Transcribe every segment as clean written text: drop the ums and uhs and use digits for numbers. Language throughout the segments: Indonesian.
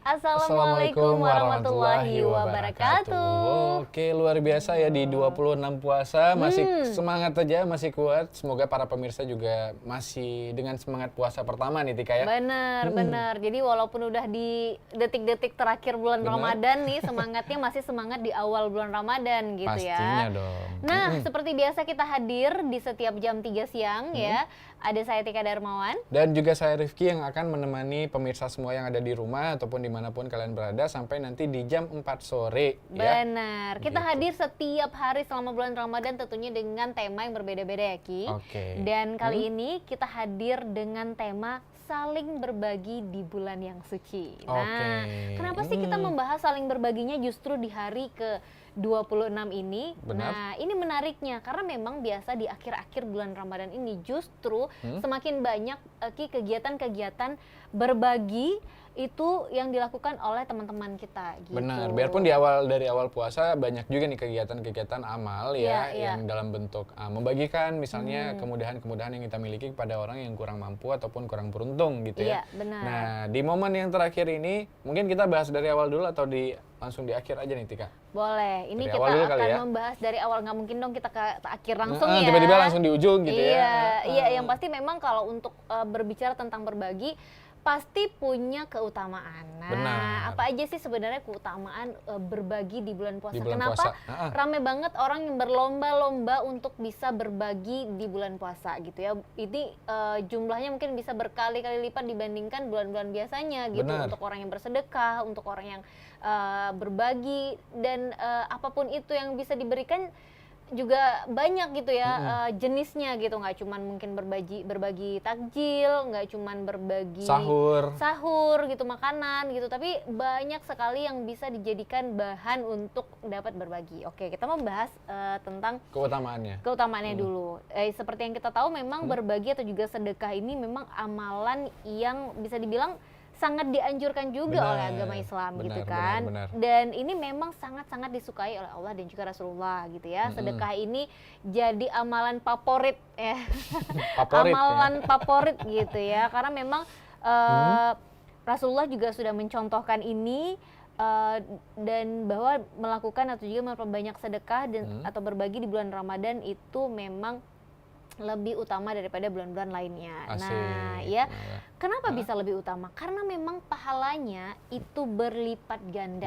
Assalamualaikum warahmatullahi wabarakatuh. Oke, luar biasa ya di 26 puasa masih semangat aja, masih kuat. Semoga para pemirsa juga masih dengan semangat puasa pertama nih Tika ya. Benar. Jadi walaupun udah di detik-detik terakhir bulan Ramadan nih, semangatnya masih semangat di awal bulan Ramadan gitu ya. Pastinya dong. Nah, seperti biasa kita hadir di setiap jam 3 siang ya. Ada saya Tika Darmawan. Dan juga saya Rifki yang akan menemani pemirsa semua yang ada di rumah ataupun dimanapun kalian berada sampai nanti di jam 4 sore. Benar. Kita Gitu. hadir setiap hari selama bulan Ramadan tentunya dengan tema yang berbeda-beda ya Ki. Oke. Dan kali ini kita hadir dengan tema saling berbagi di bulan yang suci. Nah, kenapa sih kita membahas saling berbaginya justru di hari ke-26 ini? Benar. Nah, ini menariknya karena memang biasa di akhir-akhir bulan Ramadan ini justru semakin banyak Ki kegiatan-kegiatan berbagi itu yang dilakukan oleh teman-teman kita gitu. Benar, biarpun dari awal puasa banyak juga nih kegiatan-kegiatan amal ya yang dalam bentuk membagikan misalnya kemudahan-kemudahan yang kita miliki kepada orang yang kurang mampu ataupun kurang beruntung gitu ya. Iya, benar. Nah, di momen yang terakhir ini mungkin kita bahas dari awal dulu atau langsung di akhir aja nih Tika? Boleh, ini Dari kita awal dulu kali akan ya? membahas dari awal, nggak mungkin dong kita ke akhir langsung ya. Tiba-tiba langsung di ujung gitu ya. Iya, yang pasti memang kalau untuk berbicara tentang berbagi pasti punya keutamaan. Nah, Benar. apa aja sih sebenarnya keutamaan berbagi di bulan puasa? Di bulan Kenapa puasa. rame banget orang yang berlomba-lomba untuk bisa berbagi di bulan puasa gitu ya? Ini jumlahnya mungkin bisa berkali-kali lipat dibandingkan bulan-bulan biasanya gitu. Benar. Untuk orang yang bersedekah, untuk orang yang berbagi dan apapun itu yang bisa diberikan juga banyak gitu ya jenisnya gitu, nggak cuman mungkin berbagi takjil, nggak cuman berbagi sahur gitu, makanan gitu, tapi banyak sekali yang bisa dijadikan bahan untuk dapat berbagi. Oke, kita membahas tentang keutamaannya dulu. Seperti yang kita tahu memang berbagi atau juga sedekah ini memang amalan yang bisa dibilang sangat dianjurkan juga oleh agama Islam gitu kan. Benar. Dan ini memang sangat-sangat disukai oleh Allah dan juga Rasulullah gitu ya. Sedekah ini jadi amalan favorit ya. Favorit gitu ya. Karena memang Rasulullah juga sudah mencontohkan ini dan bahwa melakukan atau juga memperbanyak sedekah dan atau berbagi di bulan Ramadan itu memang lebih utama daripada bulan-bulan lainnya. Asik. Nah, ya. Kenapa bisa lebih utama? Karena memang pahalanya itu berlipat ganda.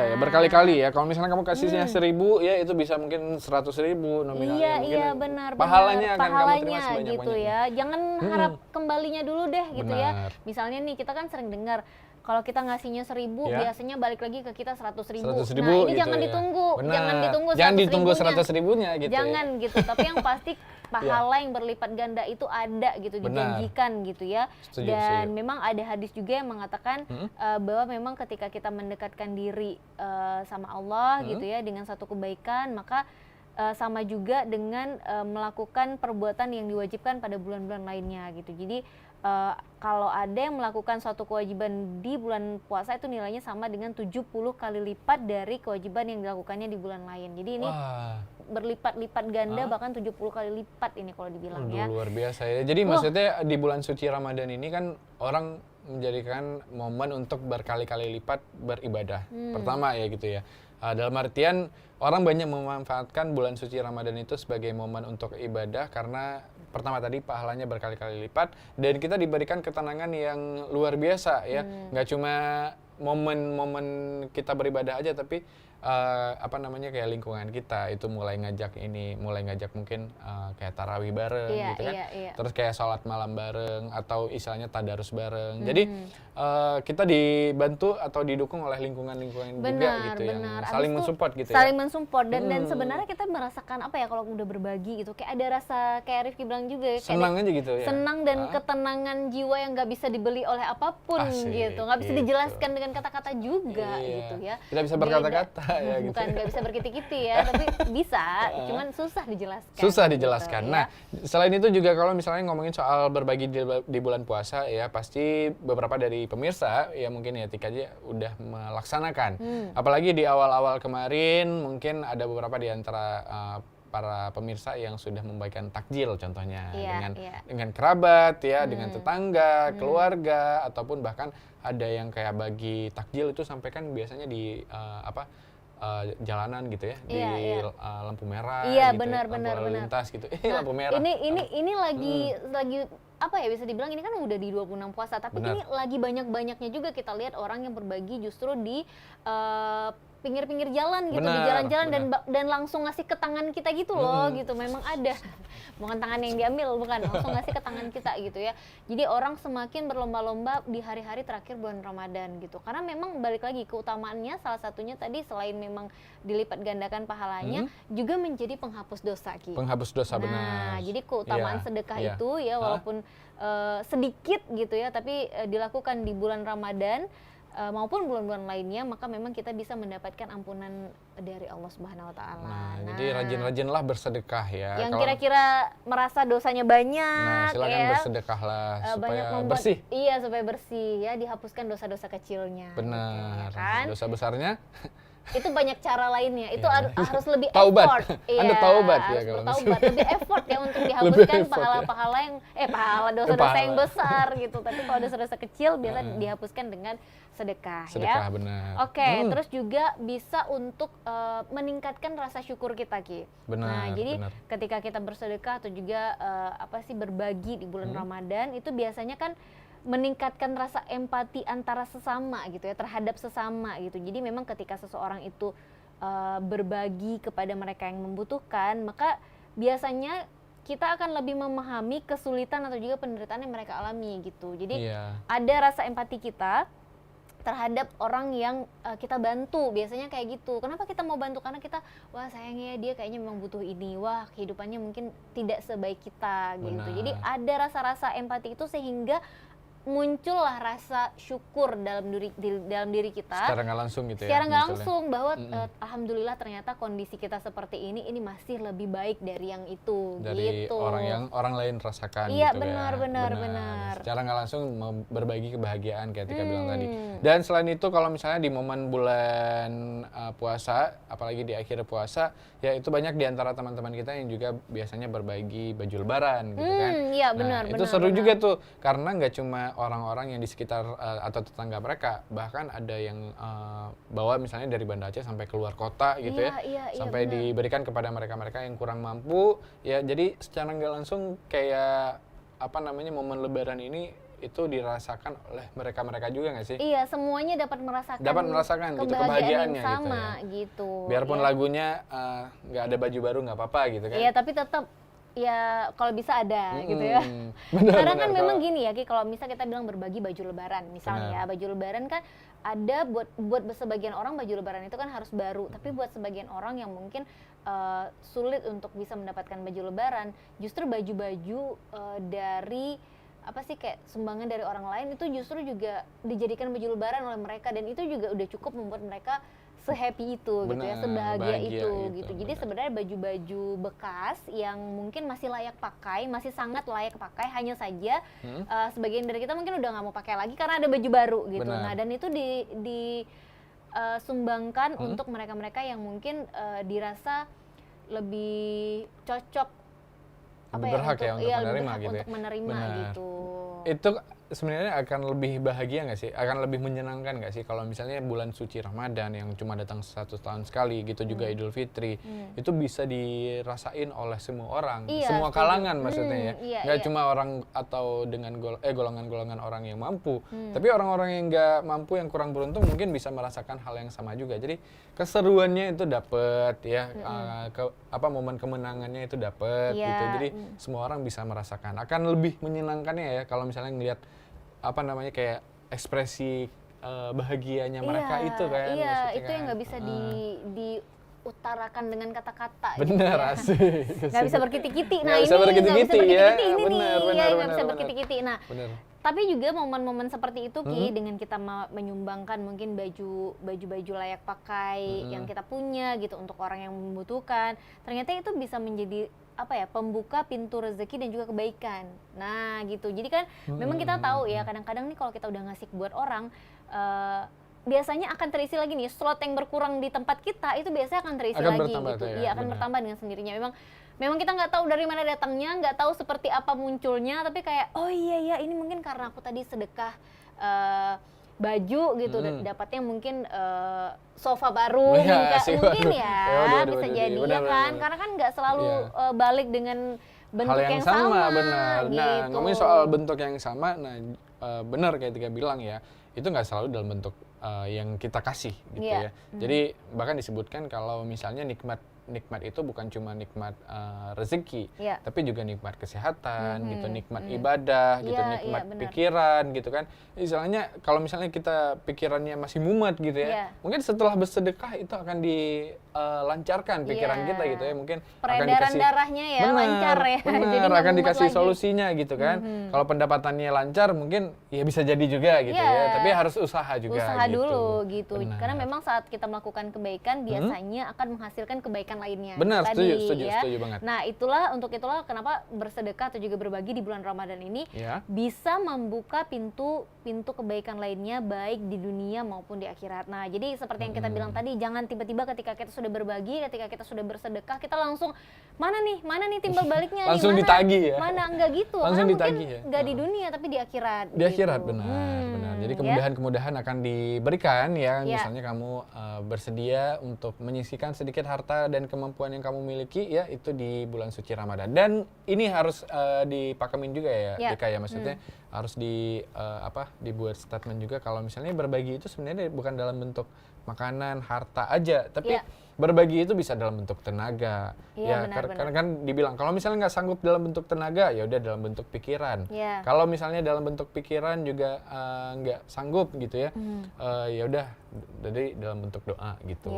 Ya, berkali-kali ya. Kalau misalnya kamu kasihnya 1.000 ya itu bisa mungkin 100.000 nominalnya. Iya, benar. Pahalanya akan kamu terima sebanyak-banyaknya. Gitu ya. Jangan harap kembalinya dulu deh gitu ya. Misalnya nih kita kan sering dengar kalau kita ngasihnya 1.000 biasanya balik lagi ke kita 100.000. Nah, ini gitu jangan ditunggu. Benar. Jangan ditunggu 100.000-nya gitu. Jangan gitu. Tapi yang pasti pahala yang berlipat ganda itu ada gitu, dijanjikan gitu ya. Dan memang ada hadis juga yang mengatakan bahwa memang ketika kita mendekatkan diri sama Allah gitu ya dengan satu kebaikan, maka sama juga dengan melakukan perbuatan yang diwajibkan pada bulan-bulan lainnya gitu. Jadi kalau ada yang melakukan suatu kewajiban di bulan puasa itu nilainya sama dengan 70 kali lipat dari kewajiban yang dilakukannya di bulan lain. Jadi ini berlipat-lipat ganda, bahkan 70 kali lipat ini kalau dibilang ya. Luar biasa ya. Jadi maksudnya di bulan suci Ramadan ini kan orang menjadikan momen untuk berkali-kali lipat beribadah. Pertama ya gitu ya. Dalam artian orang banyak memanfaatkan bulan suci Ramadan itu sebagai momen untuk ibadah karena pertama tadi pahalanya berkali-kali lipat dan kita diberikan ketenangan yang luar biasa ya. Nggak cuma momen-momen kita beribadah aja tapi kayak lingkungan kita itu mulai ngajak mungkin kayak tarawih bareng gitu kan. Terus kayak sholat malam bareng atau istilahnya tadarus bareng. Jadi kita dibantu atau didukung oleh lingkungan-lingkungan juga gitu yang saling mensupport gitu ya. Saling mensupport dan sebenarnya kita merasakan apa ya kalau udah berbagi gitu, kayak ada rasa kayak Rifki bilang juga ya, senang aja gitu ya. Senang dan ketenangan jiwa yang nggak bisa dibeli oleh apapun gitu. Nggak bisa dijelaskan dengan kata-kata juga gitu ya. Tidak bisa berkata-kata ya gitu. Bukan nggak bisa berkiti-kiti ya, tapi bisa, cuman susah dijelaskan. Susah dijelaskan. Gitu, nah, selain itu juga kalau misalnya ngomongin soal berbagi di bulan puasa ya, pasti beberapa dari pemirsa ya mungkin ya Tika aja udah melaksanakan. Apalagi di awal-awal kemarin mungkin ada beberapa di antara para pemirsa yang sudah membagikan takjil contohnya dengan kerabat ya, dengan tetangga, keluarga, ataupun bahkan ada yang kayak bagi takjil itu sampai kan biasanya di jalanan gitu ya, di lampu merah gitu, lampu lalu lintas gitu. Lampu merah. Ini lagi apa ya, bisa dibilang ini kan udah di 26 puasa, tapi ini lagi banyak-banyaknya juga kita lihat orang yang berbagi justru di pinggir-pinggir jalan gitu, di jalan-jalan dan langsung ngasih ke tangan kita gitu loh gitu. Memang ada, bukan tangan yang diambil, bukan, langsung ngasih ke tangan kita gitu ya. Jadi orang semakin berlomba-lomba di hari-hari terakhir bulan Ramadan gitu, karena memang balik lagi keutamaannya salah satunya tadi selain memang dilipat gandakan pahalanya, juga menjadi penghapus dosa Ki. Penghapus dosa, benar. Nah, jadi keutamaan sedekah itu ya walaupun sedikit gitu ya, tapi dilakukan di bulan Ramadan maupun bulan-bulan lainnya, maka memang kita bisa mendapatkan ampunan dari Allah Subhanahu wa taala. Nah, jadi rajin-rajinlah bersedekah ya. Yang kira-kira merasa dosanya banyak, silakan bersedekahlah supaya bersih. Iya, supaya bersih ya, dihapuskan dosa-dosa kecilnya. Benar. Gitu, kan? Dosa besarnya itu banyak cara lainnya. Itu harus lebih taubat. effort. Anda taubat ya harus kalau bertaubat, lebih effort ya untuk dihapuskan pahala-pahala yang pahala dosa-dosa yang besar gitu. Tapi kalau dosa-dosa kecil biasa dihapuskan dengan sedekah ya. Benar. Oke, terus juga bisa untuk meningkatkan rasa syukur kita Ki. Benar. Jadi ketika kita bersedekah atau juga berbagi di bulan Ramadan, itu biasanya kan meningkatkan rasa empati antara sesama gitu ya, terhadap sesama gitu. Jadi memang ketika seseorang itu berbagi kepada mereka yang membutuhkan, maka biasanya kita akan lebih memahami kesulitan atau juga penderitaan yang mereka alami gitu. Jadi ada rasa empati kita terhadap orang yang kita bantu, biasanya kayak gitu. Kenapa kita mau bantu? Karena kita, wah sayangnya dia kayaknya memang butuh ini, wah kehidupannya mungkin tidak sebaik kita gitu. Jadi ada rasa-rasa empati itu sehingga muncullah rasa syukur dalam diri kita secara nggak langsung gitu ya, secara nggak langsung bahwa alhamdulillah ternyata kondisi kita seperti ini masih lebih baik dari yang itu dari gitu. orang lain rasakan iya, gitu benar. Secara nggak langsung berbagi kebahagiaan kayak Tika bilang tadi. Dan selain itu kalau misalnya di momen bulan puasa, apalagi di akhir puasa, ya itu banyak di antara teman-teman kita yang juga biasanya berbagi baju lebaran gitu kan. Iya, benar. Itu seru juga tuh, karena nggak cuma orang-orang yang di sekitar atau tetangga mereka, bahkan ada yang bawa misalnya dari Banda Aceh sampai keluar kota gitu sampai diberikan kepada mereka-mereka yang kurang mampu ya. Jadi secara nggak langsung kayak momen lebaran ini itu dirasakan oleh mereka-mereka juga nggak sih? Iya, semuanya dapat merasakan gitu, kebahagiaannya yang sama gitu. Biarpun lagunya nggak ada baju baru nggak apa-apa gitu kan? Iya, tapi tetap ya kalau bisa ada gitu ya. Karena kan memang gini ya Ki, kalau misal kita bilang berbagi baju lebaran misalnya ya, baju lebaran kan ada buat sebagian orang baju lebaran itu kan harus baru, tapi buat sebagian orang yang mungkin sulit untuk bisa mendapatkan baju lebaran, justru baju-baju dari kayak sumbangan dari orang lain itu justru juga dijadikan baju lebaran oleh mereka, dan itu juga udah cukup membuat mereka se-happy itu gitu ya, sebahagia itu gitu. Jadi sebenarnya baju-baju bekas yang mungkin masih layak pakai, masih sangat layak pakai, hanya saja sebagian dari kita mungkin udah nggak mau pakai lagi karena ada baju baru gitu. Nah, dan itu disumbangkan untuk mereka-mereka yang mungkin dirasa lebih cocok berhak untuk menerima gitu. Itu sebenarnya akan lebih bahagia nggak sih? Akan lebih menyenangkan nggak sih kalau misalnya bulan suci Ramadan yang cuma datang 1 tahun sekali gitu, juga Idul Fitri, itu bisa dirasain oleh semua orang, semua kalangan maksudnya ya. Nggak cuma orang atau dengan golongan-golongan orang yang mampu, tapi orang-orang yang nggak mampu, yang kurang beruntung mungkin bisa merasakan hal yang sama juga. Jadi keseruannya itu dapet ya, momen kemenangannya itu dapet gitu. Jadi semua orang bisa merasakan. Akan lebih menyenangkannya ya kalau misalnya ngelihat kayak ekspresi bahagianya mereka itu kan. Iya, itu yang nggak bisa diutarakan dengan kata-kata. Bener, gitu asik. Nggak bisa berkiti-kiti. Nah, ini nggak bisa berkiti-kiti nih. Nah, tapi juga momen-momen seperti itu Ki, dengan kita menyumbangkan mungkin baju-baju layak pakai yang kita punya gitu untuk orang yang membutuhkan, ternyata itu bisa menjadi pembuka pintu rezeki dan juga kebaikan. Nah gitu, jadi kan memang kita tahu ya, kadang-kadang nih kalau kita udah ngasih buat orang, biasanya akan terisi lagi nih, slot yang berkurang di tempat kita itu biasanya akan terisi lagi gitu. Iya, akan bertambah dengan sendirinya. Memang kita nggak tahu dari mana datangnya, nggak tahu seperti apa munculnya, tapi kayak oh iya ini mungkin karena aku tadi sedekah baju gitu, dapatnya mungkin sofa baru, mungkin ya bisa jadi ya kan, karena kan nggak selalu balik dengan bentuk yang sama. Benar. Gitu. Nah, ngomongin soal bentuk yang sama, benar kayak Tika bilang ya, itu nggak selalu dalam bentuk yang kita kasih gitu ya. Jadi bahkan disebutkan kalau misalnya nikmat itu bukan cuma nikmat rezeki, tapi juga nikmat kesehatan, gitu, nikmat ibadah, gitu, nikmat pikiran, gitu kan. Istilahnya kalau misalnya kita pikirannya masih mumet gitu ya, mungkin setelah bersedekah itu akan dilancarkan pikiran kita gitu ya, mungkin peredaran akan dikasih darahnya ya lancar ya. Jadi akan dikasih solusinya gitu kan. Kalau pendapatannya lancar mungkin ya bisa jadi juga gitu ya, tapi harus usaha juga. Usaha dulu gitu. Karena memang saat kita melakukan kebaikan biasanya akan menghasilkan kebaikan lainnya. Benar, tadi, setuju banget. Nah, itulah kenapa bersedekah atau juga berbagi di bulan Ramadan ini bisa membuka pintu kebaikan lainnya baik di dunia maupun di akhirat. Nah, jadi seperti yang kita bilang tadi, jangan tiba-tiba ketika kita sudah berbagi, ketika kita sudah bersedekah, kita langsung mana nih timbal baliknya langsung nih, ditagih ya. Mana enggak gitu. Langsung karena ditagih mungkin ya. enggak di dunia tapi di akhirat. Di akhirat benar. Jadi kemudahan akan diberikan ya. Misalnya kamu bersedia untuk menyisihkan sedikit harta dan kemampuan yang kamu miliki ya, itu di bulan suci Ramadan. Dan ini harus dipakemin juga ya, Dika ya, maksudnya harus dibuat statement juga kalau misalnya berbagi itu sebenarnya bukan dalam bentuk makanan, harta aja, tapi berbagi itu bisa dalam bentuk tenaga. Karena kan dibilang kalau misalnya nggak sanggup dalam bentuk tenaga, ya udah dalam bentuk pikiran. Kalau misalnya dalam bentuk pikiran juga nggak sanggup gitu ya, ya udah jadi dalam bentuk doa gitu.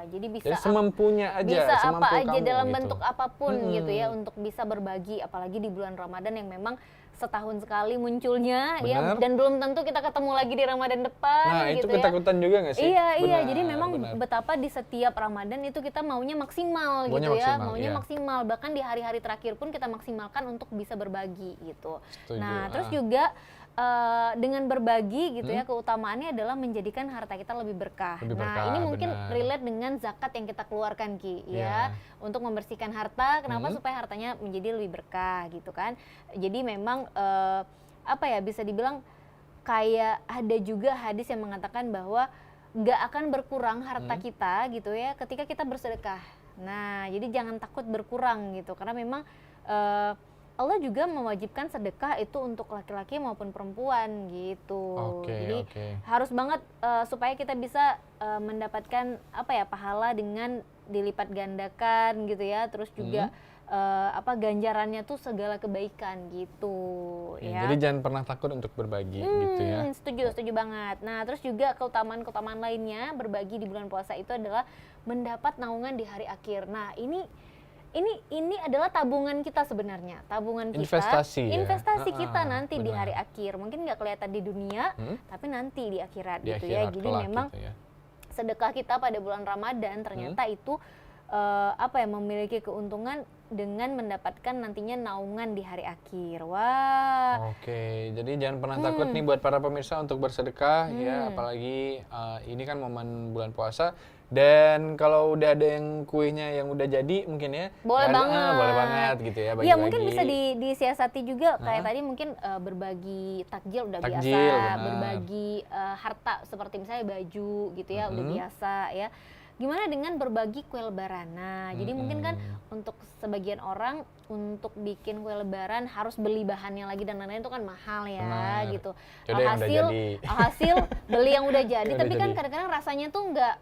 Jadi jadi semampunya aja, bisa apa aja kamu, dalam gitu. bentuk apapun gitu ya, untuk bisa berbagi, apalagi di bulan Ramadan yang memang setahun sekali munculnya ya, dan belum tentu kita ketemu lagi di Ramadan depan. Nah, gitu itu ketakutan juga nggak sih? Iya, jadi memang betapa di setiap Ramadan itu kita maunya maksimal gitu ya, maunya maksimal, bahkan di hari-hari terakhir pun kita maksimalkan untuk bisa berbagi gitu. Setuju. Nah, terus juga dengan berbagi gitu ya, keutamaannya adalah menjadikan harta kita lebih berkah. Nah, ini mungkin relate dengan zakat yang kita keluarkan Ki ya, untuk membersihkan harta. Kenapa? Supaya hartanya menjadi lebih berkah gitu kan. Jadi memang bisa dibilang kayak ada juga hadis yang mengatakan bahwa nggak akan berkurang harta kita gitu ya ketika kita bersedekah. Nah, jadi jangan takut berkurang gitu, karena memang Allah juga mewajibkan sedekah itu untuk laki-laki maupun perempuan gitu. Jadi harus banget supaya kita bisa mendapatkan pahala dengan dilipat gandakan gitu ya. Terus juga ganjarannya tuh segala kebaikan gitu ya. Jadi jangan pernah takut untuk berbagi gitu ya. Setuju banget. Nah, terus juga keutamaan lainnya berbagi di bulan puasa itu adalah mendapat naungan di hari akhir. Nah, ini adalah tabungan kita sebenarnya, investasi kita nanti di hari akhir. Mungkin nggak kelihatan di dunia, tapi nanti di akhirat gitu ya. Jadi memang gitu ya, sedekah kita pada bulan Ramadan ternyata itu memiliki keuntungan dengan mendapatkan nantinya naungan di hari akhir. Wah. Jadi jangan pernah takut nih buat para pemirsa untuk bersedekah ya, apalagi ini kan momen bulan puasa. Dan kalau udah ada yang kuenya yang udah jadi mungkin ya boleh banget gitu ya, bagi-bagi. Ya mungkin bisa disiasati juga kayak tadi mungkin berbagi takjil udah biasa, berbagi harta seperti misalnya baju gitu ya udah biasa ya. Gimana dengan berbagi kue lebaran? Nah, jadi mungkin kan untuk sebagian orang untuk bikin kue lebaran harus beli bahannya lagi dan lain-lain itu kan mahal ya gitu. Hasil beli yang udah jadi, tapi kan kadang-kadang rasanya tuh nggak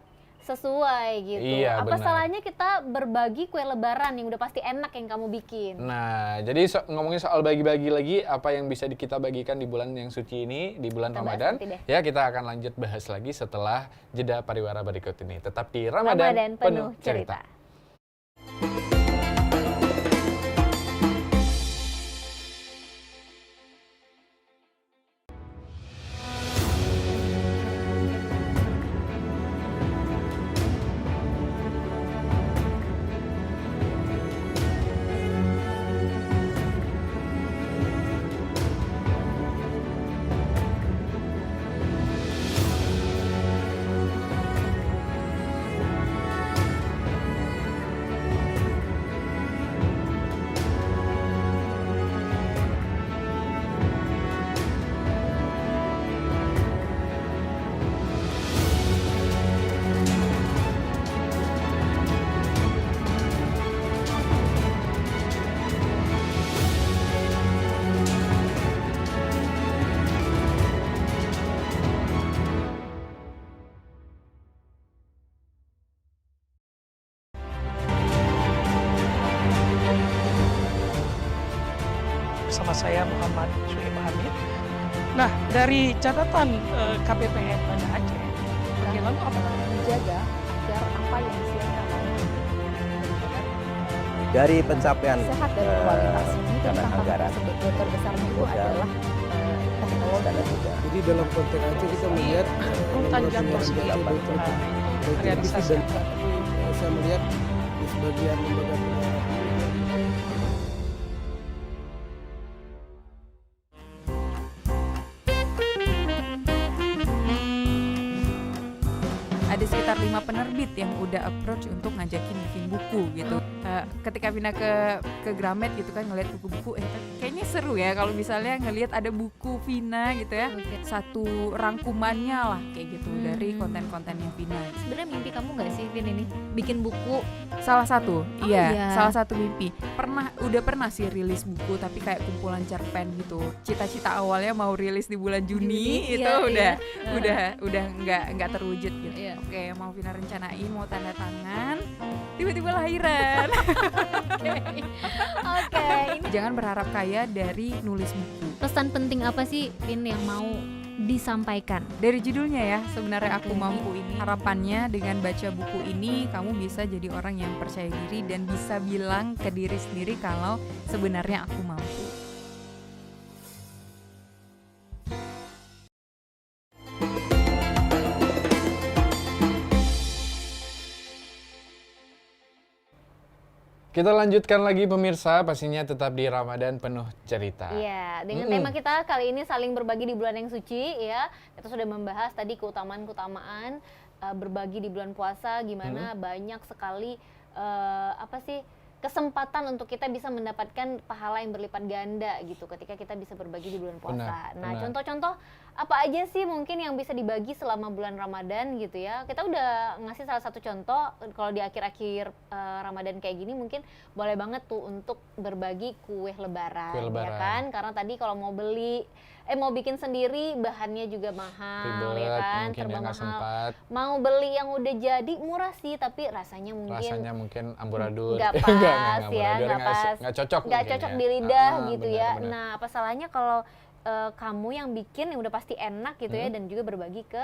sesuai gitu. Apa salahnya kita berbagi kue lebaran yang udah pasti enak yang kamu bikin? Nah, jadi ngomongin soal bagi-bagi lagi, apa yang bisa kita bagikan di bulan yang suci ini, di bulan Ramadan. Ya, kita akan lanjut bahas lagi setelah jeda pariwara berikut ini. Tetap di Ramadan Penuh Cerita. bersama saya Muhammad Suhaib Hamid. Nah, dari catatan KPPM Banda Aceh, bagaimana apa menjaga agar apa yang disiarkan dari pencapaian sehat dan kualitas ini dana anggaran terbesarnya itu adalah teknologi. Jadi dalam konteks Aceh kita melihat Rutan Jantung sendiri realisasi saya melihat di sebagian lembaga penyiaran ada sekitar 5 penerbit yang udah approach untuk ngajakin bikin buku gitu. Ketika pindah ke Gramet gitu kan ngeliat buku-buku, kayaknya seru ya kalau misalnya ngelihat ada buku Vina gitu ya, satu rangkumannya lah kayak gitu dari konten-kontennya Vina. Sebenarnya mimpi kamu nggak sih, Vin, ini bikin buku? Salah satu, iya. Salah satu mimpi. Udah pernah sih rilis buku tapi kayak kumpulan cerpen gitu. Cita-cita awalnya mau rilis di bulan Juni itu udah nggak terwujud gitu. Iya. Oke, mau Vina rencanain mau tanda tangan, tiba-tiba lahiran. Oke. Jangan berharap kaya dari nulis buku. Pesan penting apa sih, Vin, yang mau disampaikan? Dari judulnya ya, sebenarnya Aku Mampu ini. Harapannya dengan baca buku ini kamu bisa jadi orang yang percaya diri dan bisa bilang ke diri sendiri kalau sebenarnya aku mampu. Kita lanjutkan lagi pemirsa, pastinya tetap di Ramadan penuh cerita. Iya, dengan tema kita kali ini saling berbagi di bulan yang suci ya. Kita sudah membahas tadi keutamaan berbagi di bulan puasa, gimana banyak sekali kesempatan untuk kita bisa mendapatkan pahala yang berlipat ganda gitu ketika kita bisa berbagi di bulan puasa. Nah, contoh-contoh apa aja sih mungkin yang bisa dibagi selama bulan Ramadan gitu ya. Kita udah ngasih salah satu contoh, kalau di akhir-akhir Ramadan kayak gini mungkin boleh banget tuh untuk berbagi kue lebaran. Ya kan? Karena tadi kalau mau bikin sendiri bahannya juga mahal, ya kan, serba mahal. Mau beli yang udah jadi murah sih, tapi rasanya mungkin amburadul. Nggak pas, nggak cocok di lidah gitu ya. Bener. Nah, apa salahnya kalau kamu yang bikin yang udah pasti enak gitu ya, dan juga berbagi ke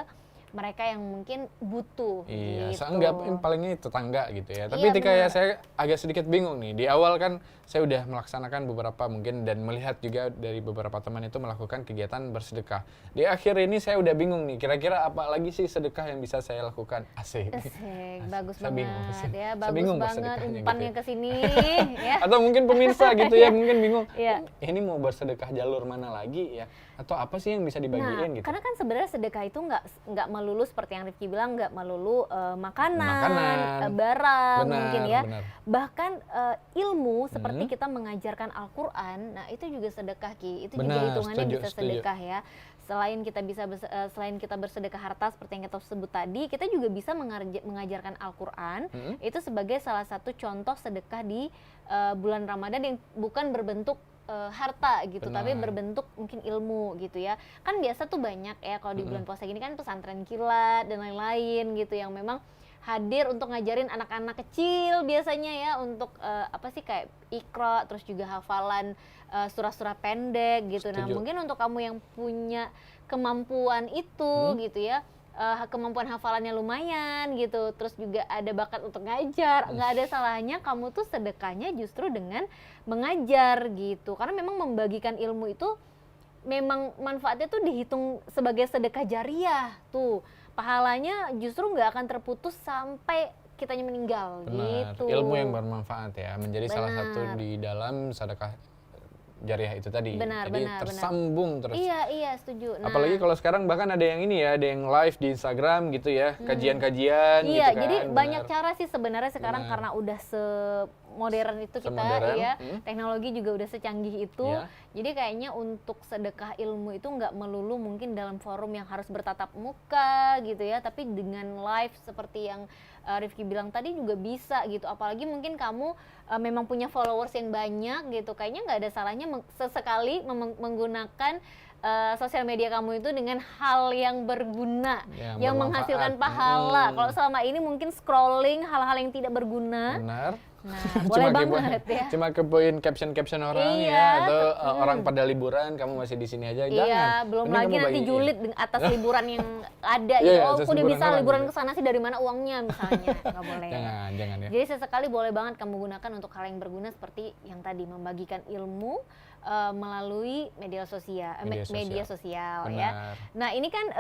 mereka yang mungkin butuh. Iya, gitu. palingnya tetangga gitu ya. Tapi saya agak sedikit bingung nih. Di awal kan saya udah melaksanakan beberapa mungkin dan melihat juga dari beberapa teman itu melakukan kegiatan bersedekah. Di akhir ini saya udah bingung nih. Kira-kira apa lagi sih sedekah yang bisa saya lakukan? Asik. Bagus Saya banget ya, bagus banget umpannya gitu ke sini ya. Atau mungkin pemirsa gitu ya, mungkin bingung. Iya. Ini mau bersedekah jalur mana lagi ya? Atau apa sih yang bisa dibagiin gitu? Karena kan sebenarnya sedekah itu nggak melulu seperti yang Rifki bilang, nggak melulu makanan, barang, mungkin ya. Benar. Bahkan ilmu seperti kita mengajarkan Al-Quran, nah itu juga sedekah, Ki. Itu juga hitungannya bisa sedekah ya. Selain kita bersedekah harta seperti yang kita sebut tadi, kita juga bisa mengajarkan Al-Quran. Itu sebagai salah satu contoh sedekah di bulan Ramadan yang bukan berbentuk harta gitu, tapi berbentuk mungkin ilmu gitu ya. Kan biasa tuh banyak ya kalau di bulan puasa gini kan pesantren kilat dan lain-lain gitu yang memang hadir untuk ngajarin anak-anak kecil biasanya ya untuk kayak Iqra, terus juga hafalan surah-surah pendek gitu. Nah, mungkin untuk kamu yang punya kemampuan itu gitu ya, kemampuan hafalannya lumayan gitu, terus juga ada bakat untuk ngajar, nggak ada salahnya kamu tuh sedekahnya justru dengan mengajar gitu. Karena memang membagikan ilmu itu memang manfaatnya tuh dihitung sebagai sedekah jariah tuh. Pahalanya justru nggak akan terputus sampai kitanya meninggal. Benar. Gitu. Ilmu yang bermanfaat ya, menjadi salah satu di dalam sedekah jariah itu tadi. Jadi tersambung terus. Iya, setuju. Nah, apalagi kalau sekarang bahkan ada yang ini ya, ada yang live di Instagram gitu ya, kajian-kajian gitu kan. Iya, jadi banyak cara sih sebenarnya sekarang karena udah semodern itu kita ya, teknologi juga udah secanggih itu. Jadi kayaknya untuk sedekah ilmu itu nggak melulu mungkin dalam forum yang harus bertatap muka gitu ya, tapi dengan live seperti yang Rifki bilang tadi juga bisa gitu. Apalagi mungkin kamu memang punya followers yang banyak gitu, kayaknya nggak ada salahnya sesekali menggunakan sosial media kamu itu dengan hal yang berguna, yang menghasilkan pahala. Kalau selama ini mungkin scrolling hal-hal yang tidak berguna, Nah, boleh banget ya. Cuma kepoin caption orang Iya, ya, atau orang pada liburan, kamu masih di sini aja, jangan. Iya, belum Mending lagi kamu nanti bagiin. julid atas liburan yang ada Iya, gitu. Oh, atas aku udah liburan bisa orang liburan gitu. ke sana sih, dari mana uangnya misalnya. Nggak boleh. Jangan ya. Jadi sesekali boleh banget kamu gunakan untuk hal yang berguna seperti yang tadi, membagikan ilmu melalui media sosial, media sosial ya. Benar. Nah ini kan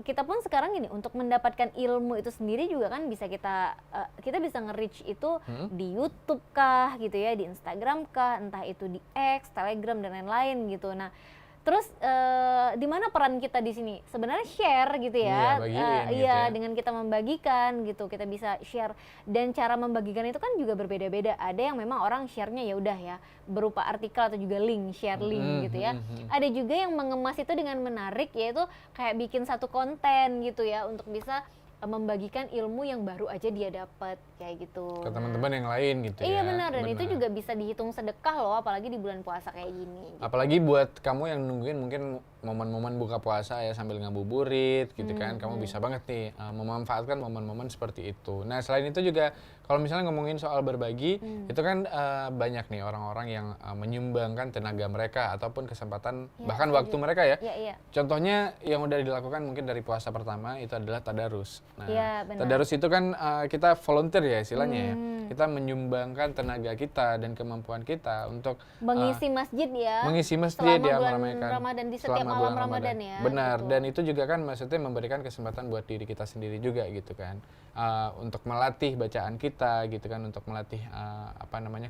kita pun sekarang gini, untuk mendapatkan ilmu itu sendiri juga kan bisa kita bisa nge-reach itu di YouTube kah gitu ya, di Instagram kah, entah itu di X, Telegram dan lain-lain gitu. Nah terus di mana peran kita di sini? Sebenarnya share gitu ya. Iya, bagiin gitu iya, ya. dengan kita membagikan gitu, kita bisa share, dan cara membagikan itu kan juga berbeda-beda. Ada yang memang orang share-nya ya udah ya berupa artikel atau juga link, share link gitu ya. Ada juga yang mengemas itu dengan menarik, yaitu kayak bikin satu konten gitu ya untuk bisa membagikan ilmu yang baru aja dia dapat kayak gitu. Ke teman-teman yang lain gitu ya. Iya benar, dan itu juga bisa dihitung sedekah loh, apalagi di bulan puasa kayak gini. Gitu. Apalagi buat kamu yang nungguin mungkin momen-momen buka puasa ya sambil ngabuburit gitu kan, kamu bisa banget nih memanfaatkan momen-momen seperti itu. Nah selain itu juga kalau misalnya ngomongin soal berbagi, itu kan banyak nih orang-orang yang menyumbangkan tenaga mereka ataupun kesempatan bahkan waktu mereka ya. Contohnya yang udah dilakukan mungkin dari puasa pertama itu adalah tadarus. Nah tadarus itu kan kita volunteer ya istilahnya ya. Kita menyumbangkan tenaga kita dan kemampuan kita untuk mengisi masjid ya. Mengisi masjid ya, bulan meramaikan Ramadan, di setiap malam Ramadan ya. Benar, gitu. dan itu juga kan maksudnya memberikan kesempatan buat diri kita sendiri juga gitu kan. Untuk melatih bacaan kita gitu kan, untuk melatih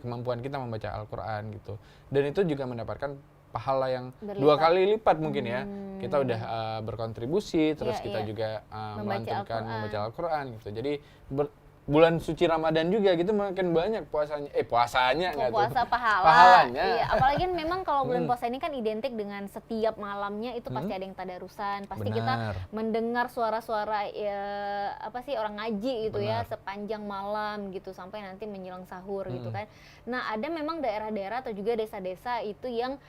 kemampuan kita membaca Al-Qur'an gitu. Dan itu juga mendapatkan pahala yang dua kali lipat mungkin ya. Kita udah berkontribusi, terus kita juga melantunkan membaca Al-Qur'an gitu. Jadi bulan suci Ramadan juga gitu makin banyak puasanya nggak tuh? Puasa pahalanya. Iya, apalagi kan memang kalau bulan puasa ini kan identik dengan setiap malamnya itu pasti ada yang tadarusan, pasti kita mendengar suara-suara orang ngaji gitu ya sepanjang malam gitu sampai nanti menjelang sahur gitu kan. Nah, ada memang daerah-daerah atau juga desa-desa itu yang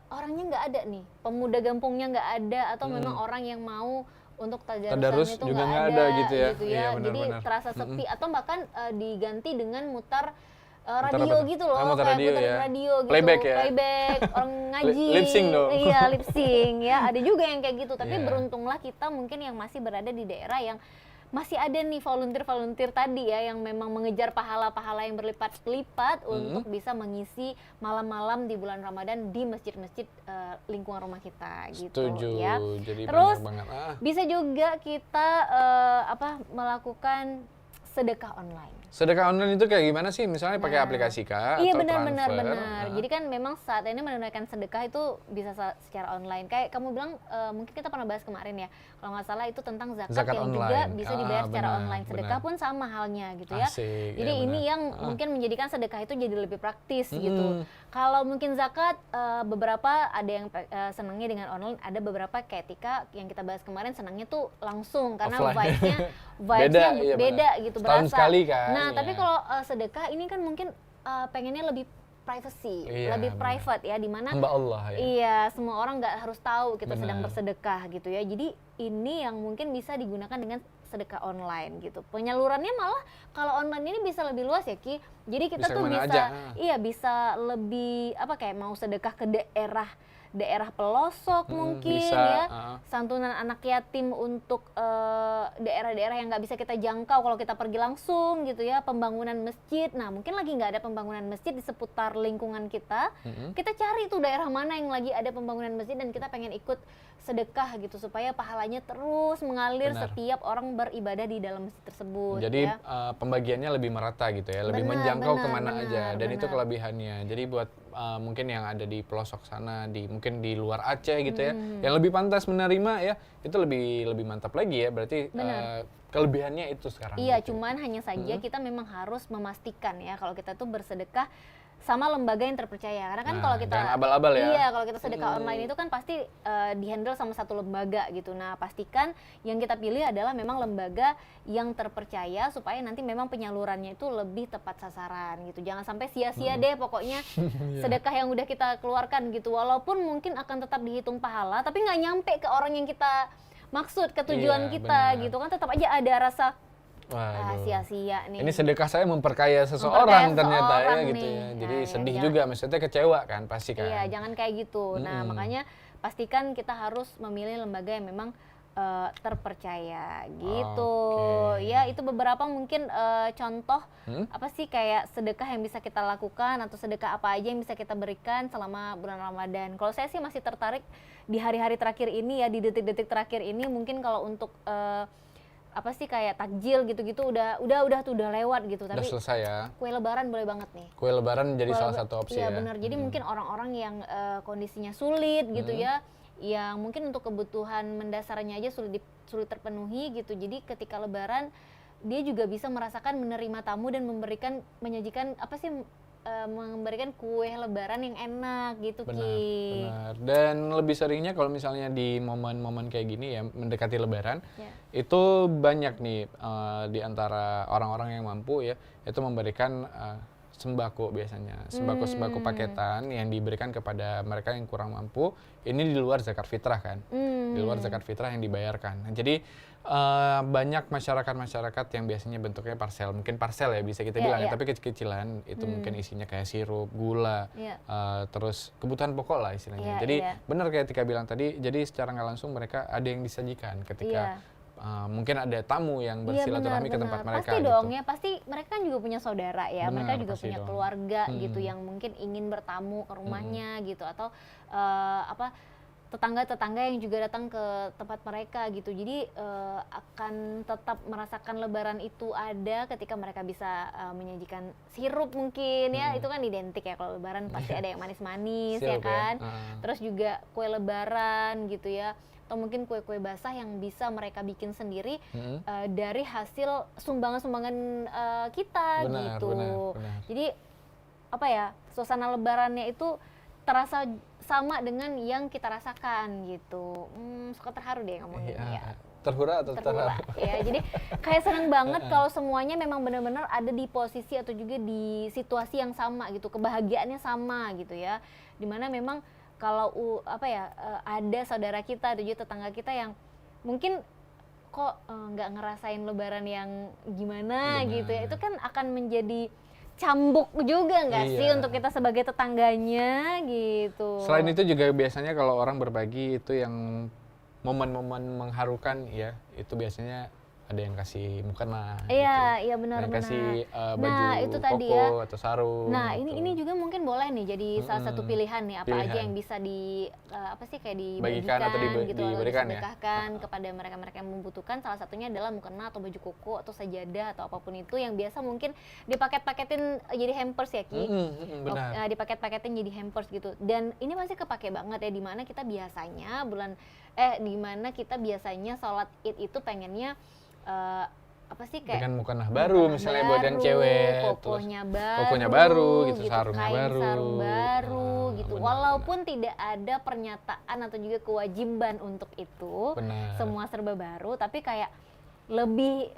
orangnya nggak ada nih, pemuda kampungnya nggak ada, atau memang orang yang mau untuk tadarus itu juga nggak ada gitu ya. Iya, jadi terasa sepi, atau bahkan diganti dengan mutar radio gitu loh, muter kayak radio, muterin ya. radio gitu, Playback ya? orang ngaji, Lip sync dong. Iya, lip sync ya, ada juga yang kayak gitu. Tapi Yeah. beruntunglah kita mungkin yang masih berada di daerah yang masih ada nih volunteer tadi ya, yang memang mengejar pahala-pahala yang berlipat-lipat untuk bisa mengisi malam-malam di bulan Ramadan di masjid-masjid lingkungan rumah kita gitu. Setuju. Ya. Jadi Terus banyak banget. bisa juga kita melakukan sedekah online. Sedekah online itu kayak gimana sih? Misalnya pakai aplikasi kah? Iya, atau benar. transfer? Jadi kan memang saat ini menunaikan sedekah itu bisa secara online. Kayak kamu bilang, mungkin kita pernah bahas kemarin ya, kalau nggak salah itu tentang zakat yang online. juga bisa dibayar secara Benar, online. Sedekah benar. pun sama halnya gitu ya. Asik, Jadi ya ini benar. yang mungkin menjadikan sedekah itu jadi lebih praktis gitu. Kalau mungkin zakat, beberapa ada yang senangnya dengan online, ada beberapa ketika yang kita bahas kemarin senangnya tuh langsung karena Offline. vibes-nya Iya, beda benar. gitu, Setahun berasa. sekali kan, Nah, ya. tapi kalau sedekah ini kan mungkin pengennya lebih privacy, Iya, lebih benar. private ya, di mana Hamba Allah ya. iya, semua orang nggak harus tahu kita sedang Benar. bersedekah gitu ya. Jadi ini yang mungkin bisa digunakan dengan sedekah online gitu. Penyalurannya malah kalau online ini bisa lebih luas ya, Ki. Jadi kita Bisa tuh kemana bisa aja. bisa lebih kayak mau sedekah ke daerah pelosok mungkin bisa, ya, santunan anak yatim untuk daerah-daerah yang nggak bisa kita jangkau kalau kita pergi langsung gitu ya, pembangunan masjid. Nah mungkin lagi nggak ada pembangunan masjid di seputar lingkungan kita, kita cari tuh daerah mana yang lagi ada pembangunan masjid dan kita pengen ikut sedekah gitu supaya pahalanya terus mengalir Benar. setiap orang beribadah di dalam masjid tersebut. Jadi ya. Pembagiannya lebih merata gitu ya, lebih Benar, menjangkau benar, kemana benar, aja, dan itu benar. kelebihannya. Jadi buat mungkin yang ada di pelosok sana, mungkin di luar Aceh gitu ya, yang lebih pantas menerima ya, itu lebih mantap lagi ya. Berarti kelebihannya itu sekarang. Iya, gitu. cuman hanya saja kita memang harus memastikan ya kalau kita tuh bersedekah sama lembaga yang terpercaya. Karena kan kalau kita jangan abal-abal ya. Iya, kalau kita sedekah online itu kan pasti dihandle sama satu lembaga gitu. Nah, pastikan yang kita pilih adalah memang lembaga yang terpercaya supaya nanti memang penyalurannya itu lebih tepat sasaran gitu. Jangan sampai sia-sia deh pokoknya sedekah yang udah kita keluarkan gitu. Walaupun mungkin akan tetap dihitung pahala, tapi nggak nyampe ke orang yang kita maksud, ke tujuan Iya, kita benar. gitu kan, tetap aja ada rasa sia-sia nih. Ini sedekah saya memperkaya seseorang ternyata ya nih. gitu ya. Jadi Nah, sedih ya, juga, maksudnya kecewa kan pasti kan. Iya, jangan kayak gitu. Nah, makanya pastikan kita harus memilih lembaga yang memang terpercaya gitu. Oke. Ya, itu beberapa mungkin contoh apa sih kayak sedekah yang bisa kita lakukan atau sedekah apa aja yang bisa kita berikan selama bulan Ramadan. Kalau saya sih masih tertarik di hari-hari terakhir ini ya, di detik-detik terakhir ini mungkin kalau untuk apa sih kayak takjil gitu-gitu udah lewat gitu. Udah Tapi selesai ya. kue lebaran boleh banget nih. Kue lebaran jadi Kue salah leba- satu opsi iya, ya. benar. Jadi mungkin orang-orang yang kondisinya sulit gitu ya, yang mungkin untuk kebutuhan mendasarnya aja sulit terpenuhi gitu. Jadi ketika lebaran dia juga bisa merasakan menerima tamu dan menyajikan apa sih memberikan kue lebaran yang enak gitu, Ki. Benar. Dan lebih seringnya kalau misalnya di momen-momen kayak gini ya, mendekati lebaran, itu banyak nih di antara orang-orang yang mampu ya, itu memberikan sembako biasanya, sembako paketan yang diberikan kepada mereka yang kurang mampu. Ini di luar zakat fitrah kan, di luar zakat fitrah yang dibayarkan. Nah, jadi banyak masyarakat yang biasanya bentuknya mungkin parcel ya bisa kita bilang ya, tapi kecil-kecilan itu mungkin isinya kayak sirup, gula, terus kebutuhan pokok lah istilahnya. Jadi benar kayak Tika bilang tadi, jadi secara nggak langsung mereka ada yang disajikan ketika mungkin ada tamu yang bersilaturahmi ke tempat mereka. Pasti gitu. dong ya, pasti mereka kan juga punya saudara ya, Benar, mereka juga pasti punya dong. keluarga gitu yang mungkin ingin bertamu ke rumahnya gitu, atau tetangga-tetangga yang juga datang ke tempat mereka gitu. Jadi akan tetap merasakan lebaran itu ada ketika mereka bisa menyajikan sirup mungkin ya, itu kan identik ya kalau lebaran pasti ada yang manis-manis ya Sirup ya. kan. Terus juga kue lebaran gitu ya, atau mungkin kue-kue basah yang bisa mereka bikin sendiri dari hasil sumbangan-sumbangan kita gitu. Benar. Jadi apa ya, suasana lebarannya itu terasa sama dengan yang kita rasakan gitu. Suka terharu deh ngomongin ya. Terhura atau terharu? Ya, jadi kayak senang banget kalau semuanya memang benar-benar ada di posisi atau juga di situasi yang sama gitu, kebahagiaannya sama gitu ya. Dimana memang kalau ada saudara kita atau juga tetangga kita yang mungkin kok nggak ngerasain lebaran yang gimana gitu ya, itu kan akan menjadi cambuk juga nggak sih untuk kita sebagai tetangganya gitu. Selain itu juga biasanya kalau orang berbagi itu yang momen-momen mengharukan ya, itu biasanya ada yang kasih mukena Iya benar-benar. yang kasih baju itu tadi koko ya. atau sarung. Nah, gitu. ini juga mungkin boleh nih jadi salah satu pilihan nih, apa aja yang bisa kayak dibagikan atau gitu, diberikan atau disedekahkan kepada mereka-mereka yang membutuhkan. Salah satunya adalah mukena atau baju koko atau sajadah atau apapun itu yang biasa mungkin dipaket-paketin jadi hampers ya, Ki. Benar. Dipaket-paketin jadi hampers gitu. Dan ini pasti kepake banget ya, dimana kita biasanya sholat Id itu pengennya kayak dengan mukena baru misalnya buat yang cewek, kokonya baru gitu, sarungnya kain baru. sarung baru gitu. Benar, Walaupun tidak ada pernyataan atau juga kewajiban untuk itu, Benar. semua serba baru, tapi kayak lebih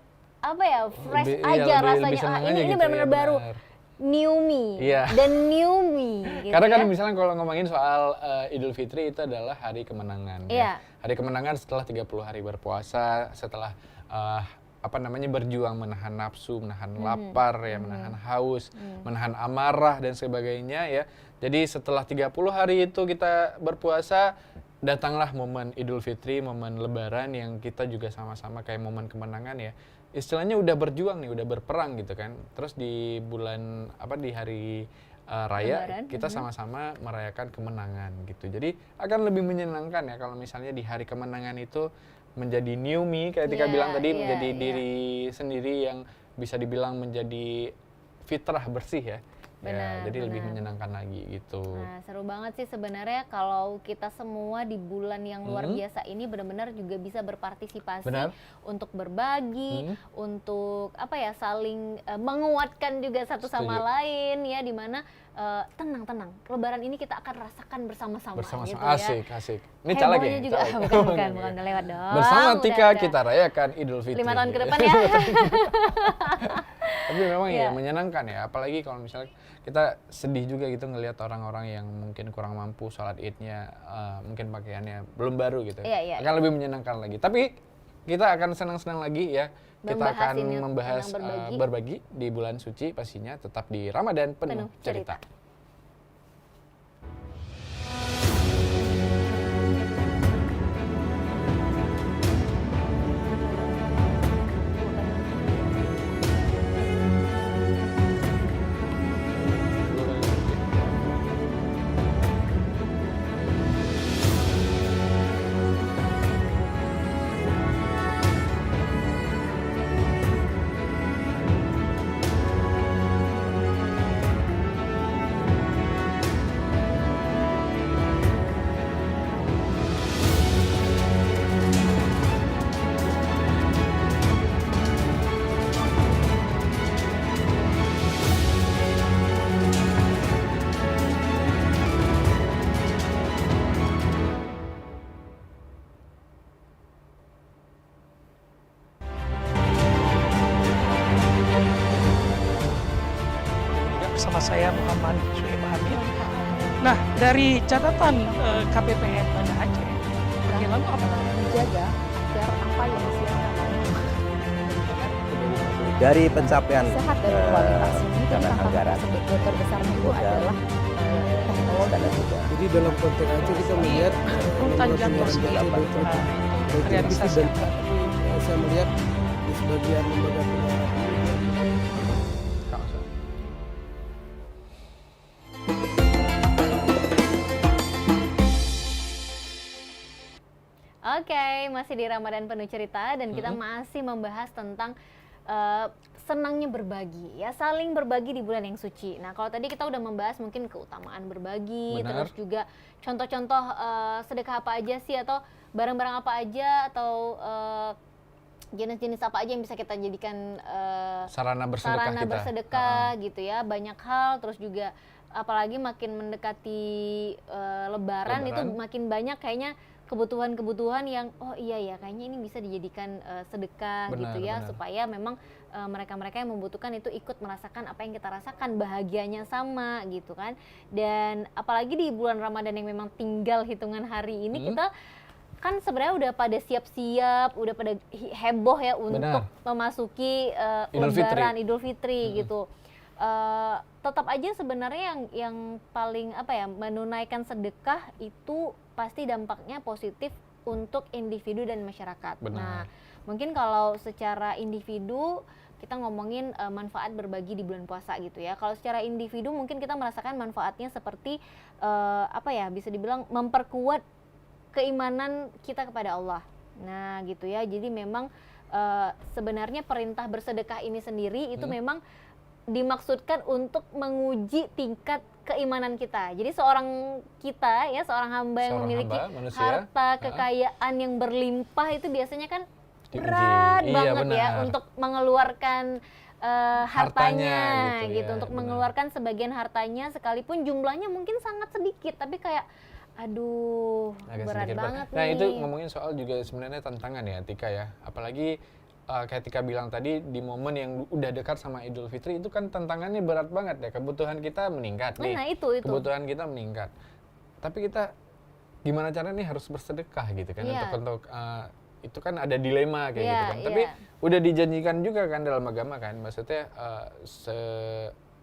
fresh Lebih- aja lebih rasanya. senang aja Ini gitu benar-benar ya, baru. benar. New me dan new me gitu. Karena kan ya. misalnya kalau ngomongin soal Idul Fitri itu adalah hari kemenangan. Ya. Hari kemenangan setelah 30 hari berpuasa, setelah berjuang menahan nafsu, menahan lapar ya, menahan haus, menahan amarah dan sebagainya ya. Jadi setelah 30 hari itu kita berpuasa, datanglah momen Idul Fitri, momen lebaran yang kita juga sama-sama kayak momen kemenangan ya. Istilahnya udah berjuang nih, udah berperang gitu kan. Terus di di hari raya Lebaran, kita sama-sama merayakan kemenangan gitu. Jadi akan lebih menyenangkan ya kalau misalnya di hari kemenangan itu menjadi new me kayak Tika bilang tadi, menjadi diri sendiri yang bisa dibilang menjadi fitrah bersih ya. Jadi lebih menyenangkan lagi gitu. Nah, seru banget sih sebenarnya kalau kita semua di bulan yang luar biasa ini benar-benar juga bisa berpartisipasi untuk berbagi, untuk saling menguatkan juga satu sama lain ya, dimana tenang, Lebaran ini kita akan rasakan bersama-sama gitu asik. ya. Ini caleg ya? Juga bukan udah lewat dong. Bersama Tika kita rayakan Idul Fitri. 5 tahun ke depan ya. Tapi memang ya menyenangkan ya, apalagi kalau misalnya kita sedih juga gitu ngelihat orang-orang yang mungkin kurang mampu sholat Idnya, mungkin pakaiannya belum baru gitu. Akan lebih menyenangkan lagi. Tapi kita akan senang-senang lagi ya kita akan membahas berbagi di bulan suci, pastinya tetap di Ramadan Penuh Cerita. Bersama saya Muhammad Suhaib Hamid. Nah, dari catatan KPPN Banda Aceh, bagaimana menjaga agar apa yang disiapkan Dari pencapaian sehat dan kualitas ini kan dana tantangan anggaran terbesarnya itu adalah teknologi. Jadi dalam konteks Aceh kita melihat rutan jadwal sendiri realisasi saya melihat di sebagian lembaga pendidikan Oke, masih di Ramadan Penuh Cerita dan kita masih membahas tentang senangnya berbagi, ya saling berbagi di bulan yang suci. Nah, kalau tadi kita udah membahas mungkin keutamaan berbagi, terus juga contoh-contoh sedekah apa aja sih, atau barang-barang apa aja, atau jenis-jenis apa aja yang bisa kita jadikan sarana bersedekah gitu ya. Banyak hal, terus juga apalagi makin mendekati Lebaran itu makin banyak kayaknya kebutuhan-kebutuhan yang oh iya ya kayaknya ini bisa dijadikan sedekah gitu ya, supaya memang mereka-mereka yang membutuhkan itu ikut merasakan apa yang kita rasakan, bahagianya sama gitu kan. Dan apalagi di bulan Ramadan yang memang tinggal hitungan hari ini, kita kan sebenarnya udah pada siap-siap, udah pada heboh ya untuk memasuki Lebaran, Idul Fitri gitu. Tetap aja sebenarnya yang paling menunaikan sedekah itu pasti dampaknya positif untuk individu dan masyarakat. Nah, mungkin kalau secara individu kita ngomongin manfaat berbagi di bulan puasa gitu ya. Kalau secara individu mungkin kita merasakan manfaatnya seperti bisa dibilang memperkuat keimanan kita kepada Allah. Nah, gitu ya. Jadi memang sebenarnya perintah bersedekah ini sendiri itu memang dimaksudkan untuk menguji tingkat keimanan kita. Jadi seorang hamba yang memiliki harta kekayaan yang berlimpah itu biasanya kan berat banget ya untuk mengeluarkan hartanya gitu, untuk mengeluarkan sebagian hartanya sekalipun jumlahnya mungkin sangat sedikit, tapi kayak aduh berat banget nih. Nah, itu ngomongin soal juga sebenarnya tantangan ya Tika ya, apalagi kayak Tika bilang tadi, di momen yang udah dekat sama Idul Fitri itu kan tantangannya berat banget ya. Kebutuhan kita meningkat nih. Nah, itu. Kebutuhan kita meningkat. Tapi kita gimana caranya nih harus bersedekah gitu kan, untuk itu kan ada dilema kayak gitu kan. Tapi udah dijanjikan juga kan dalam agama kan. Maksudnya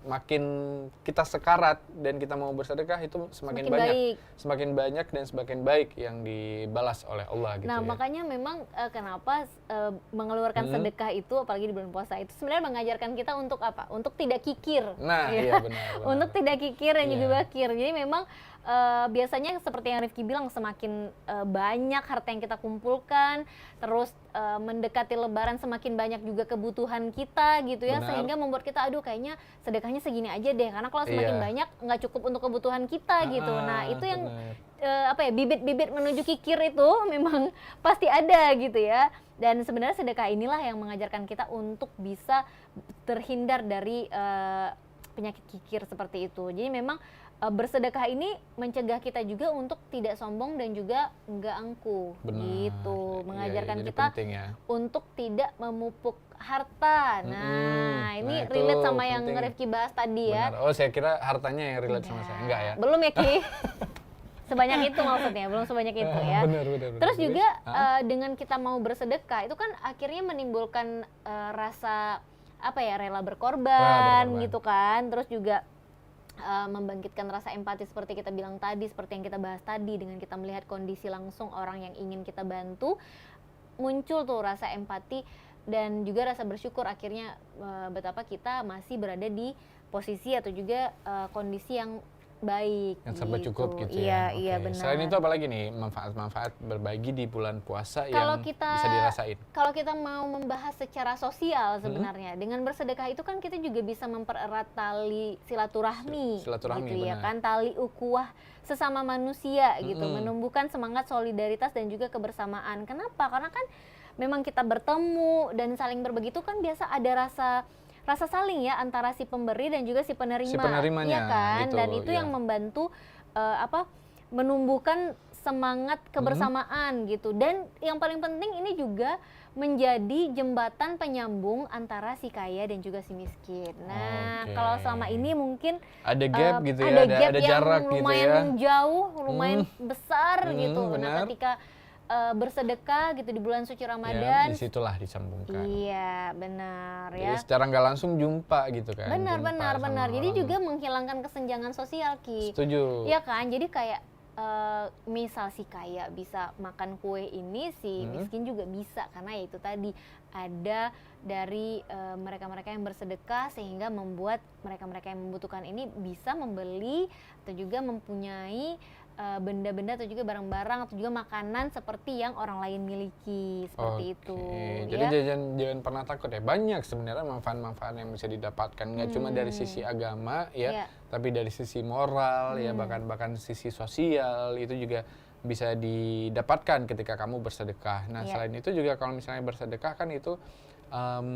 semakin kita sekarat dan kita mau bersedekah itu semakin banyak dan semakin baik yang dibalas oleh Allah gitu. Nah, makanya memang kenapa mengeluarkan sedekah itu apalagi di bulan puasa itu sebenarnya mengajarkan kita untuk apa? Untuk tidak kikir. Nah, iya benar. Untuk tidak kikir dan juga bakir. Jadi memang biasanya seperti yang Rifki bilang, semakin banyak harta yang kita kumpulkan, terus mendekati Lebaran semakin banyak juga kebutuhan kita gitu ya. Sehingga membuat kita aduh kayaknya sedekahnya segini aja deh, karena kalau semakin banyak nggak cukup untuk kebutuhan kita gitu. Nah, itu yang bibit-bibit menuju kikir itu memang pasti ada gitu ya. Dan sebenarnya sedekah inilah yang mengajarkan kita untuk bisa terhindar dari penyakit kikir seperti itu. Jadi memang bersedekah ini mencegah kita juga untuk tidak sombong dan juga enggak angkuh. Gitu. Mengajarkan kita untuk tidak memupuk harta. Nah, ini relate sama yang Rifki bahas tadi ya. Oh, saya kira hartanya yang relate sama saya. Enggak ya? Belum ya, Ki? sebanyak itu maksudnya, belum sebanyak itu ya. Benar. Terus juga dengan kita mau bersedekah itu kan akhirnya menimbulkan rasa apa ya, rela berkorban gitu kan. Terus juga membangkitkan rasa empati seperti kita bilang tadi, seperti yang kita bahas tadi, dengan kita melihat kondisi langsung orang yang ingin kita bantu, muncul tuh rasa empati dan juga rasa bersyukur akhirnya betapa kita masih berada di posisi atau juga kondisi yang baik, yang serba gitu. cukup gitu Iya, ya. iya benar. Selain itu apalagi nih manfaat-manfaat berbagi di bulan puasa Kalau yang kita, bisa dirasain? Kalau kita mau membahas secara sosial sebenarnya, dengan bersedekah itu kan kita juga bisa mempererat tali silaturahmi, Silaturahmi, gitu ya benar. kan, tali ukhuwah sesama manusia gitu, menumbuhkan semangat solidaritas dan juga kebersamaan. Kenapa? Karena kan memang kita bertemu dan saling berbagi itu kan biasa ada rasa saling ya antara si pemberi dan juga si penerima, Si penerimanya, iya kan? gitu, Dan itu ya. yang membantu menumbuhkan semangat kebersamaan gitu. Dan yang paling penting ini juga menjadi jembatan penyambung antara si kaya dan juga si miskin. Nah, Oke. kalau selama ini mungkin Ada gap gitu ya, ada gap ada yang jarak gitu lumayan ya. jauh, lumayan besar gitu. Nah, benar. ketika bersedekah gitu di bulan suci Ya, Ramadan, disitulah disambungkan. iya benar Jadi ya. secara nggak langsung jumpa gitu kan. Benar. jumpa sama Jadi orang. juga menghilangkan kesenjangan sosial, Ki. Setuju. Iya kan? Jadi kayak misal si kaya bisa makan kue ini, si miskin juga bisa, karena ya itu tadi ada dari mereka-mereka yang bersedekah sehingga membuat mereka-mereka yang membutuhkan ini bisa membeli atau juga mempunyai benda-benda atau juga barang-barang atau juga makanan seperti yang orang lain miliki, seperti itu. Jadi Ya. jangan pernah takut ya. Banyak sebenarnya manfaat-manfaat yang bisa didapatkan. Nggak cuma dari sisi agama ya, Iya. tapi dari sisi moral ya, bahkan sisi sosial itu juga bisa didapatkan ketika kamu bersedekah. Nah, Iya. selain itu juga kalau misalnya bersedekah kan itu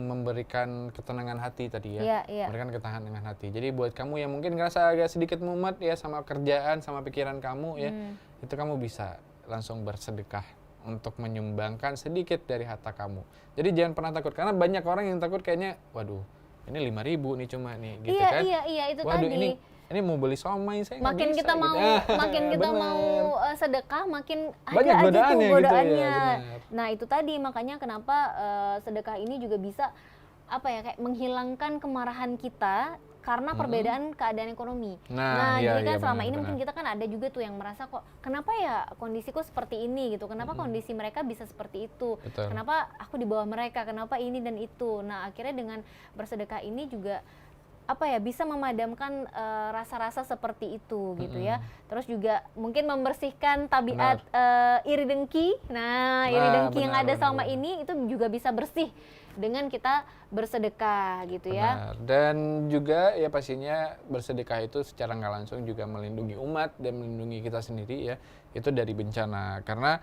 memberikan ketenangan hati tadi ya. Iya. Memberikan ketenangan hati. Jadi buat kamu yang mungkin ngerasa agak sedikit mumet ya sama kerjaan, sama pikiran kamu ya, itu kamu bisa langsung bersedekah untuk menyumbangkan sedikit dari harta kamu. Jadi jangan pernah takut, karena banyak orang yang takut kayaknya, waduh ini 5.000 nih cuma nih gitu Iya, kan. iya, itu Waduh tadi. ini mau beli somai saya nggak Makin bisa, kita mau gitu. makin kita Bener. mau sedekah, makin Banyak ada aja tuh godaannya gitu ya, godaannya. benar. Nah, itu tadi makanya kenapa sedekah ini juga bisa apa ya, kayak menghilangkan kemarahan kita karena perbedaan keadaan ekonomi. Nah, jadi kan iya, selama benar, ini mungkin benar. kita kan ada juga tuh yang merasa kok kenapa ya kondisiku seperti ini gitu. Kenapa kondisi mereka bisa seperti itu? Betul. Kenapa aku di bawah mereka? Kenapa ini dan itu? Nah, akhirnya dengan bersedekah ini juga apa ya, bisa memadamkan rasa-rasa seperti itu gitu ya. Terus juga mungkin membersihkan tabiat iri dengki. Nah, iri dengki yang ada selama ini itu juga bisa bersih dengan kita bersedekah gitu ya. Benar. Dan juga ya pastinya bersedekah itu secara nggak langsung juga melindungi umat dan melindungi kita sendiri ya, itu dari bencana. Karena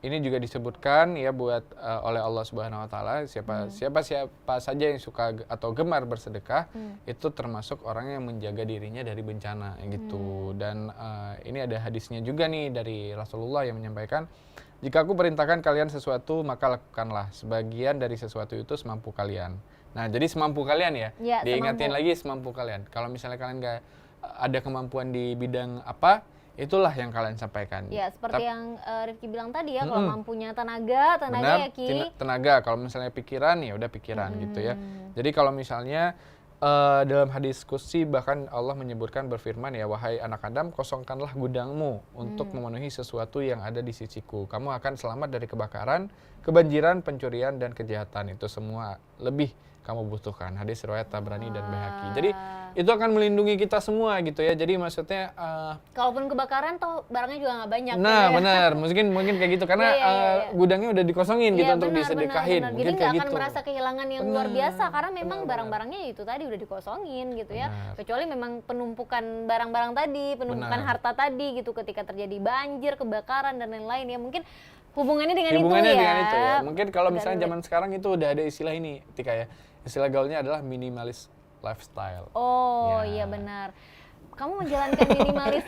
ini juga disebutkan ya buat oleh Allah Subhanahu Wa Taala, siapa saja yang suka atau gemar bersedekah itu termasuk orang yang menjaga dirinya dari bencana gitu. Dan ini ada hadisnya juga nih dari Rasulullah yang menyampaikan, jika aku perintahkan kalian sesuatu maka lakukanlah sebagian dari sesuatu itu semampu kalian. Nah, jadi semampu kalian ya, Ya, diingatin semampu. lagi semampu kalian. Kalau misalnya kalian nggak ada kemampuan di bidang apa, itulah yang kalian sampaikan. Ya, seperti yang Rifki bilang tadi ya, kalau mampunya tenaga Benar, ya Ki. tenaga. Kalau misalnya pikiran ya udah pikiran gitu ya. Jadi kalau misalnya dalam hadis qudsi bahkan Allah menyebutkan, berfirman ya, wahai anak Adam, kosongkanlah gudangmu untuk memenuhi sesuatu yang ada di sisiku. Kamu akan selamat dari kebakaran, kebanjiran, pencurian, dan kejahatan. Itu semua lebih kamu butuhkan. Hadis riwayat Tabrani dan Baihaqi. Jadi itu akan melindungi kita semua gitu ya. Jadi maksudnya Kalaupun kebakaran toh barangnya juga nggak banyak. nah gitu ya. benar, mungkin kayak gitu karena Iya. gudangnya udah dikosongin gitu Iya, untuk benar. disedekahin. Jadi Mungkin nggak kayak akan gitu. merasa kehilangan yang luar Benar, biasa karena memang benar. barang-barangnya itu tadi udah dikosongin gitu ya. Benar. Kecuali memang penumpukan barang-barang tadi, penumpukan Benar. harta tadi gitu ketika terjadi banjir, kebakaran dan lain-lain ya. Mungkin hubungannya dengan Hubungannya itu ya. dengan itu ya. Mungkin kalau Dan misalnya zaman sekarang itu udah ada istilah ini, Tika ya. Istilah gaulnya adalah minimalis lifestyle. Oh Ya. iya benar. Kamu menjalankan minimalis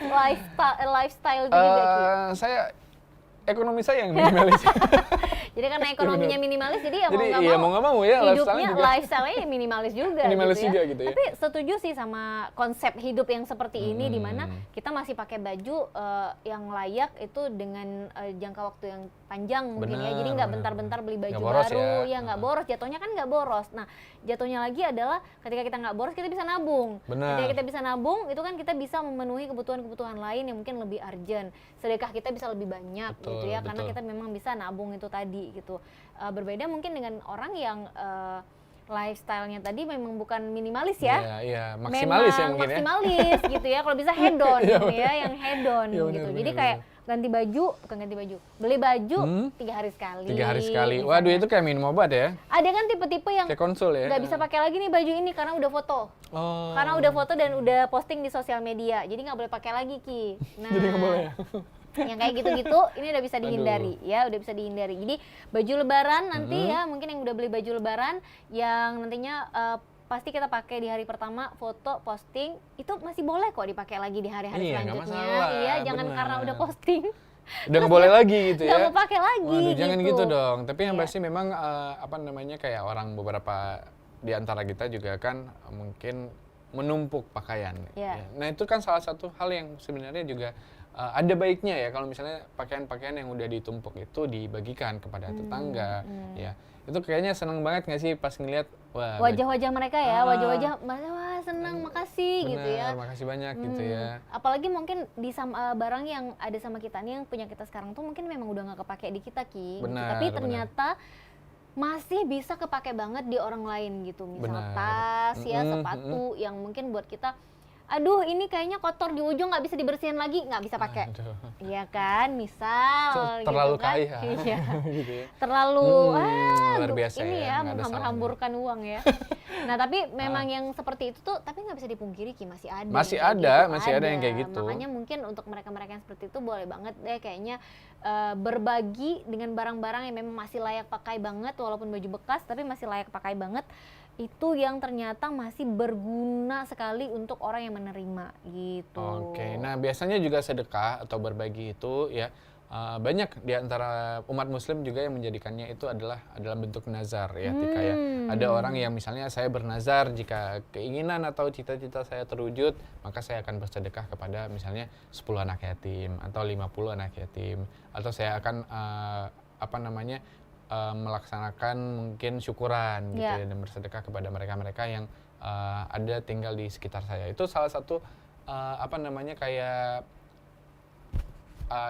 lifestyle juga Ki? Saya ekonomi saya yang minimalis. Jadi karena ekonominya minimalis, jadi ya Jadi mau nggak mau ya hidupnya lifestyle-nya ya minimalis juga. Minimalis gitu juga gitu ya. Tapi setuju sih sama konsep hidup yang seperti ini, di mana kita masih pakai baju yang layak itu dengan jangka waktu yang panjang mungkin ya. Jadi nggak bentar-bentar beli baju boros baru, ya. nggak boros. Jatuhnya kan nggak boros. Nah, jatuhnya lagi adalah ketika kita nggak boros, kita bisa nabung. Ketika kita bisa nabung, itu kan kita bisa memenuhi kebutuhan-kebutuhan lain yang mungkin lebih urgent. Sedekah kita bisa lebih banyak gitu ya, karena kita memang bisa nabung itu tadi gitu. Berbeda mungkin dengan orang yang lifestyle-nya tadi memang bukan minimalis ya. Iya, maksimalis ya mungkin maksimalis gitu ya. Kalau bisa hedon gitu ya, yang hedon Iya, gitu. benar, Jadi benar, kayak beli baju 3 hari sekali. 3 hari sekali. Waduh, itu kayak minum obat ya. Ada kan tipe-tipe yang Kayak konsul ya. nggak bisa pakai lagi nih baju ini karena udah foto. Oh. Karena udah foto dan udah posting di sosial media. Jadi nggak boleh pakai lagi, Ki. Nah, Jadi nggak boleh ya. yang kayak gitu-gitu ini udah bisa dihindari ya, udah bisa dihindari. Jadi baju lebaran nanti ya, mungkin yang udah beli baju lebaran yang nantinya pasti kita pakai di hari pertama, foto, posting, itu masih boleh kok dipakai lagi di hari-hari Iya, nggak selanjutnya. masalah, Iya, jangan benar. karena udah posting Udah nggak boleh lagi gitu ya. nggak mau pakai lagi. Waduh, jangan gitu dong. Tapi yang Iya. pasti memang apa namanya, kayak orang beberapa di antara kita juga kan mungkin menumpuk pakaian. Iya. Ya. Nah, itu kan salah satu hal yang sebenarnya juga ada baiknya ya kalau misalnya pakaian-pakaian yang udah ditumpuk itu dibagikan kepada tetangga. Ya, itu kayaknya seneng banget nggak sih pas ngeliat wajah-wajah mereka ya, wajah-wajah mereka wah senang, makasih gitu ya. Makasih banyak gitu ya. Apalagi mungkin di barang yang ada sama kita nih, yang punya kita sekarang tuh mungkin memang udah nggak kepake di kita, Ki. Benar, Tapi benar. ternyata masih bisa kepake banget di orang lain gitu. Misal Benar. tas ya, sepatu yang mungkin buat kita, aduh ini kayaknya kotor di ujung nggak bisa dibersihin lagi, nggak bisa pakai. Aduh. Iya kan, misal Terlalu gitu kan. kaya. Iya. Gitu ya. Terlalu luar untuk biasa ini ya, ya, nggak ada menghambur-hamburkan uang ya. Nah, tapi memang yang seperti itu tuh, tapi nggak bisa dipungkiri, Ki, masih ada. Masih yang kayak ada, gitu, masih ada yang kayak gitu. Makanya mungkin untuk mereka-mereka yang seperti itu boleh banget deh kayaknya berbagi dengan barang-barang yang memang masih layak pakai banget, walaupun baju bekas tapi masih layak pakai banget. Itu yang ternyata masih berguna sekali untuk orang yang menerima gitu. Oke, nah biasanya juga sedekah atau berbagi itu ya banyak di antara umat muslim juga yang menjadikannya itu adalah dalam bentuk nazar ya. Kayak ada orang yang misalnya saya bernazar jika keinginan atau cita-cita saya terwujud, maka saya akan bersedekah kepada misalnya 10 anak yatim atau 50 anak yatim, atau saya akan melaksanakan mungkin syukuran gitu ya, dan bersedekah kepada mereka-mereka yang ada tinggal di sekitar saya. Itu salah satu kayak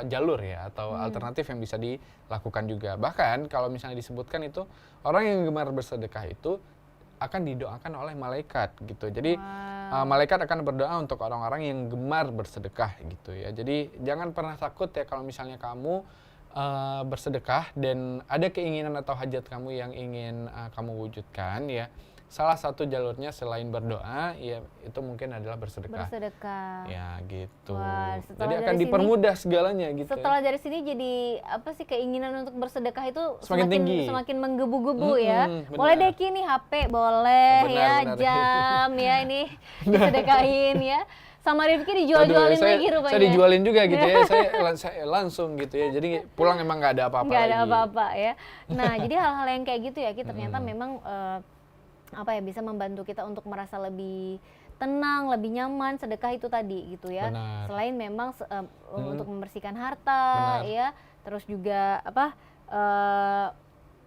jalur ya atau alternatif yang bisa dilakukan juga. Bahkan kalau misalnya disebutkan itu orang yang gemar bersedekah itu akan didoakan oleh malaikat gitu. Jadi malaikat akan berdoa untuk orang-orang yang gemar bersedekah gitu ya. Jadi jangan pernah takut ya kalau misalnya kamu bersedekah dan ada keinginan atau hajat kamu yang ingin kamu wujudkan ya. Salah satu jalurnya selain berdoa ya itu mungkin adalah bersedekah. Ya gitu. Wah, jadi akan dipermudah segalanya gitu. Setelah dari sini jadi apa sih, keinginan untuk bersedekah itu semakin tinggi, semakin menggebu-gebu ya. Benar. Boleh deh Ki, nih HP boleh Benar. jam ya ini disedekahin ya. Sama Rifki dijual-jualin lagi rupanya. Saya dijualin juga gitu ya, saya langsung gitu ya. Jadi pulang emang nggak ada apa-apa lagi. Nggak ada apa-apa ya. Nah, jadi hal-hal yang kayak gitu ya, Ki, ternyata memang bisa membantu kita untuk merasa lebih tenang, lebih nyaman. Sedekah itu tadi gitu ya. Benar. Selain memang untuk membersihkan harta ya, terus juga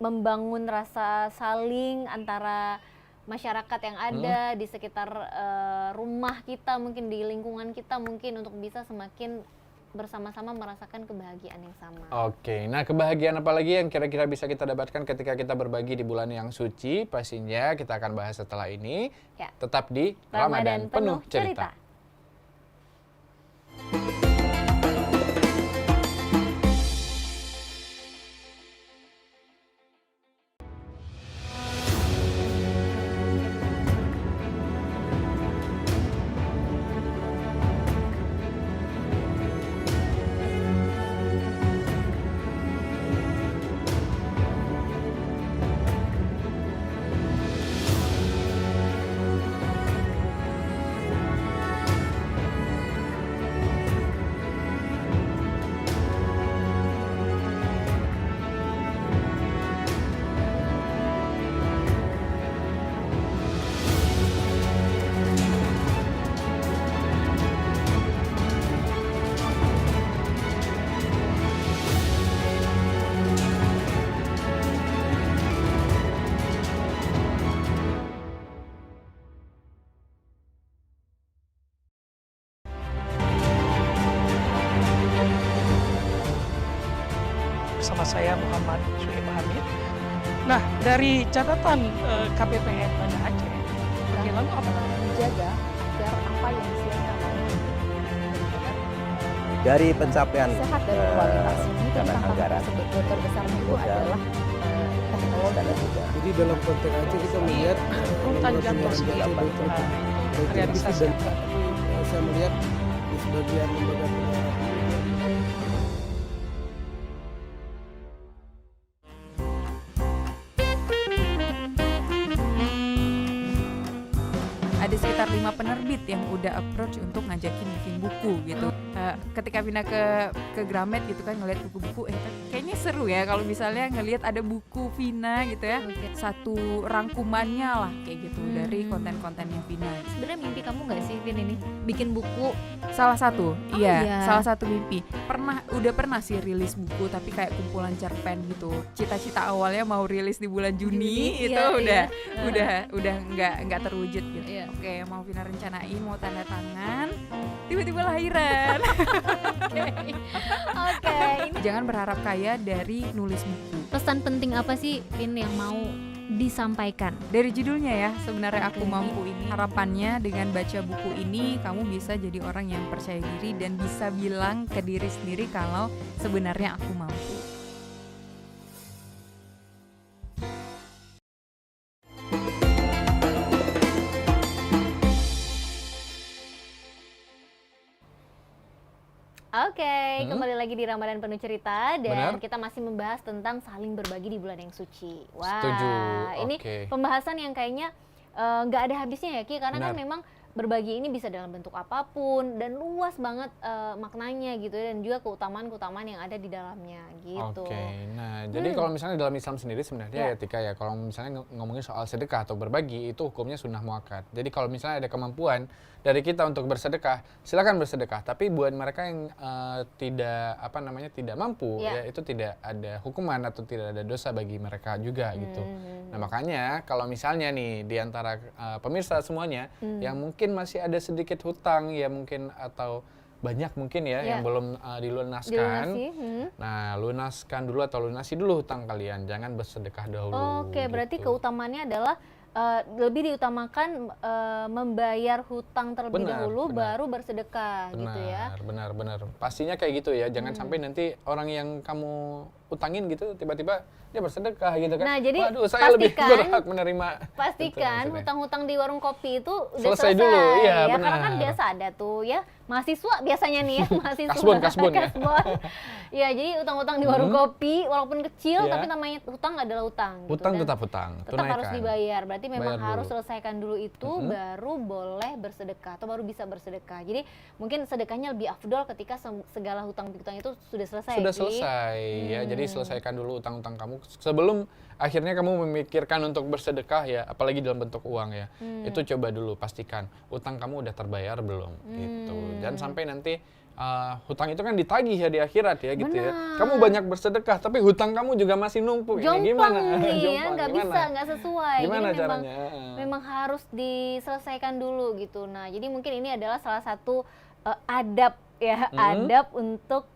membangun rasa saling antara masyarakat yang ada di sekitar rumah kita, mungkin di lingkungan kita, mungkin untuk bisa semakin bersama-sama merasakan kebahagiaan yang sama. Oke, nah kebahagiaan apa lagi yang kira-kira bisa kita dapatkan ketika kita berbagi di bulan yang suci? Pastinya kita akan bahas setelah ini. Ya. Tetap di Ramadan Penuh Cerita. bersama saya Muhammad Suhaib Hamid. Nah, dari catatan KPPN Banda Aceh, lalu apa? Menjaga agar apa yang disiarkan Dari pencapaian sehat dan kualitas ini dan tantangan anggaran terbesarnya itu modal, adalah teknologi. dan juga Jadi dalam konteks Aceh kita melihat Rutan lembaga Jantung penyiaran sendiri. Aceh baik Nah, itu itu realisasi dan apa? saya melihat di sebagian lembaga penyiaran Ada sekitar 5 penerbit yang udah approach untuk ngajakin bikin buku gitu. Ketika pindah ke Gramet gitu kan ngeliat buku-buku, kayaknya seru ya kalau misalnya ngelihat ada buku Vina gitu ya, satu rangkumannya lah kayak gitu dari konten-kontennya Vina. Sebenarnya mimpi kamu nggak sih, Vin, ini bikin buku? Salah satu, iya. salah satu mimpi. Udah pernah sih rilis buku tapi kayak kumpulan cerpen gitu. Cita-cita awalnya mau rilis di bulan Juni itu iya, udah nggak terwujud gitu. Iya. Oke, mau Vina rencanain mau tanda tangan, tiba-tiba lahiran. Oke, ini Jangan berharap kaya dari nulis buku. pesan penting apa sih, Vin, yang mau disampaikan? Dari judulnya ya, sebenarnya Aku Oke. Mampu ini. Harapannya dengan baca buku ini kamu bisa jadi orang yang percaya diri dan bisa bilang ke diri sendiri kalau sebenarnya aku mampu. Oke, kembali lagi di Ramadan Penuh Cerita dan Benar. kita masih membahas tentang saling berbagi di bulan yang suci. Wah, Setuju, ini oke. pembahasan yang kayaknya nggak ada habisnya ya, Ki, karena kan Benar. memang berbagi ini bisa dalam bentuk apapun dan luas banget maknanya gitu ya, dan juga keutamaan-keutamaan yang ada di dalamnya gitu. Oke, nah jadi kalau misalnya dalam Islam sendiri sebenarnya Ya. ya Tika ya, kalau misalnya ngomongin soal sedekah atau berbagi itu hukumnya sunnah muakkad. Jadi kalau misalnya ada kemampuan dari kita untuk bersedekah, silakan bersedekah. Tapi buat mereka yang tidak mampu, Ya. ya itu tidak ada hukuman atau tidak ada dosa bagi mereka juga gitu. Nah makanya kalau misalnya nih di antara pemirsa semuanya yang mungkin masih ada sedikit hutang ya mungkin atau banyak mungkin ya Ya. yang belum dilunaskan. Dilunasi, Nah, lunaskan dulu atau lunasi dulu hutang kalian, jangan bersedekah dahulu. Oke, berarti gitu. keutamaannya adalah lebih diutamakan membayar hutang terlebih Benar, dahulu, benar. baru bersedekah gitu ya. Benar. Pastinya kayak gitu ya, jangan sampai nanti orang yang kamu utangin gitu tiba-tiba dia bersedekah gitu kan. Nah, jadi waduh, saya lebih pastikan- berhak menerima. Pastikan Itu maksudnya. hutang-hutang di warung kopi itu udah Selesai selesai dulu, iya, ya, karena kan benar. biasa ada tuh ya mahasiswa biasanya nih ya, mahasiswa Kasbon ya. Ya, jadi utang-utang di warung kopi walaupun kecil Iya. tapi namanya hutang adalah hutang gitu, Hutang dan tetap hutang, tetap harus tunaikan. dibayar. Berarti memang Bayar harus dulu. selesaikan dulu itu baru boleh bersedekah atau baru bisa bersedekah. Jadi mungkin sedekahnya lebih afdol ketika segala hutang-hutang itu sudah selesai. Sudah Ki. selesai ya, jadi selesaikan dulu utang-utang kamu sebelum akhirnya kamu memikirkan untuk bersedekah ya, apalagi dalam bentuk uang ya. Itu coba dulu pastikan utang kamu udah terbayar belum gitu. Jangan sampai nanti hutang itu kan ditagih ya di akhirat ya gitu ya. Benar. Kamu banyak bersedekah tapi hutang kamu juga masih numpuk. Ini Jomplang gimana? nih ya, Jomplang, nggak gimana? bisa, nggak sesuai. Gimana Jadi memang caranya? memang harus diselesaikan dulu gitu. Nah, jadi mungkin ini adalah salah satu adab ya, adab untuk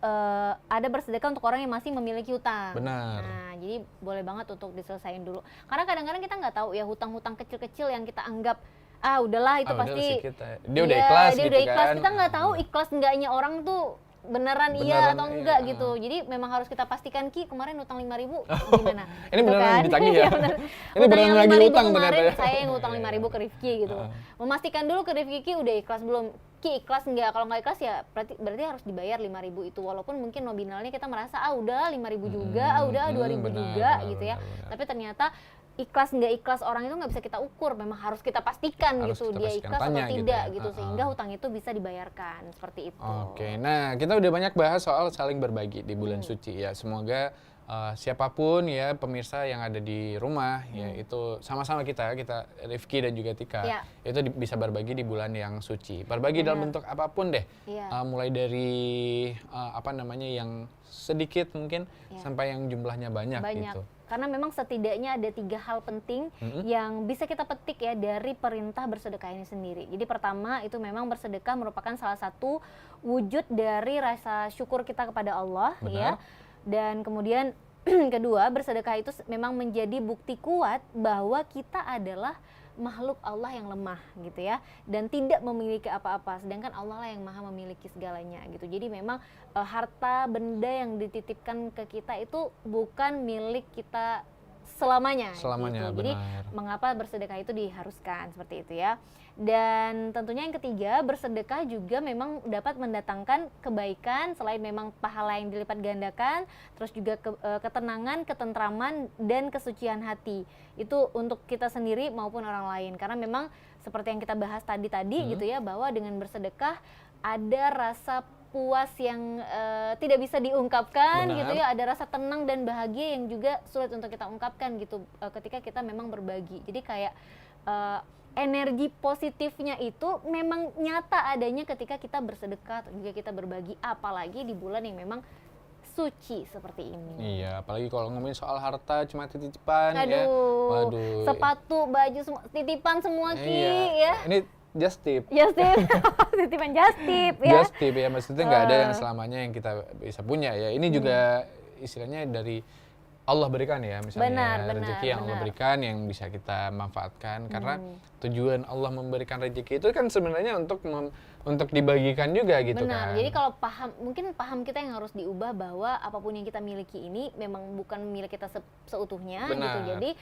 ada bersedekah untuk orang yang masih memiliki hutang. Benar. Nah, jadi boleh banget untuk diselesaikan dulu. Karena kadang-kadang kita nggak tahu ya hutang-hutang kecil-kecil yang kita anggap udahlah itu Udahlah pasti sih dia udah iya, ikhlas dia gitu udah ikhlas. kan. Kita nggak tahu ikhlas enggaknya orang tuh beneran iya Beneran atau iya. enggak gitu. Jadi memang harus kita pastikan, Ki, kemarin utang 5.000 gimana? Ini Gitu beneran kan? ditagih ya? Iya, bener. Ini Utang beneran yang lagi 5.000 utang kemarin, ternyata ya? saya yang utang 5.000 ke Rifki gitu. Memastikan dulu ke Rifki, Ki udah ikhlas belum? Ki ikhlas enggak? Kalau nggak ikhlas ya berarti harus dibayar 5.000 itu, walaupun mungkin nominalnya kita merasa udah 5.000 juga, udah 2.000 benar, juga benar, gitu ya. benar. Tapi ternyata ikhlas nggak ikhlas orang itu nggak bisa kita ukur, memang harus kita pastikan Harus gitu kita dia pastikan, ikhlas atau tanya gitu tidak ya. gitu, sehingga hutang itu bisa dibayarkan seperti itu. Oke, nah kita udah banyak bahas soal saling berbagi di bulan suci ya. Semoga siapapun ya pemirsa yang ada di rumah ya itu sama-sama kita Rifki dan juga Tika Ya. itu bisa berbagi di bulan yang suci. Berbagi dalam bentuk apapun deh. Iya. Mulai dari yang sedikit mungkin sampai yang jumlahnya banyak gitu. Karena memang setidaknya ada 3 hal penting yang bisa kita petik ya dari perintah bersedekah ini sendiri. Jadi pertama itu memang bersedekah merupakan salah satu wujud dari rasa syukur kita kepada Allah. Benar. Ya. Dan kemudian kedua, bersedekah itu memang menjadi bukti kuat bahwa kita adalah makhluk Allah yang lemah gitu ya, dan tidak memiliki apa-apa, sedangkan Allah lah yang maha memiliki segalanya gitu. Jadi memang harta benda yang dititipkan ke kita itu bukan milik kita selamanya gitu. Jadi mengapa bersedekah itu diharuskan seperti itu ya. Dan tentunya yang ketiga, bersedekah juga memang dapat mendatangkan kebaikan selain memang pahala yang dilipat gandakan, terus juga ketenangan, ketentraman, dan kesucian hati. Itu untuk kita sendiri maupun orang lain. Karena memang seperti yang kita bahas tadi gitu ya, bahwa dengan bersedekah ada rasa puas yang tidak bisa diungkapkan gitu ya, ada rasa tenang dan bahagia yang juga sulit untuk kita ungkapkan gitu ketika kita memang berbagi. Jadi kayak energi positifnya itu memang nyata adanya ketika kita bersedekah atau juga kita berbagi, apalagi di bulan yang memang suci seperti ini. Iya, apalagi kalau ngomongin soal harta cuma titipan ya. Waduh. Sepatu, baju semua titipan semua ya. Ini just tip. Titipan just tip ya. Just tip ya, maksudnya nggak ada yang selamanya yang kita bisa punya ya. Ini juga istilahnya dari Allah berikan ya, misalnya rezeki yang Allah berikan yang bisa kita manfaatkan, karena tujuan Allah memberikan rezeki itu kan sebenarnya untuk dibagikan juga gitu. Kan. Jadi kalau mungkin paham kita yang harus diubah bahwa apapun yang kita miliki ini memang bukan milik kita seutuhnya gitu. Jadi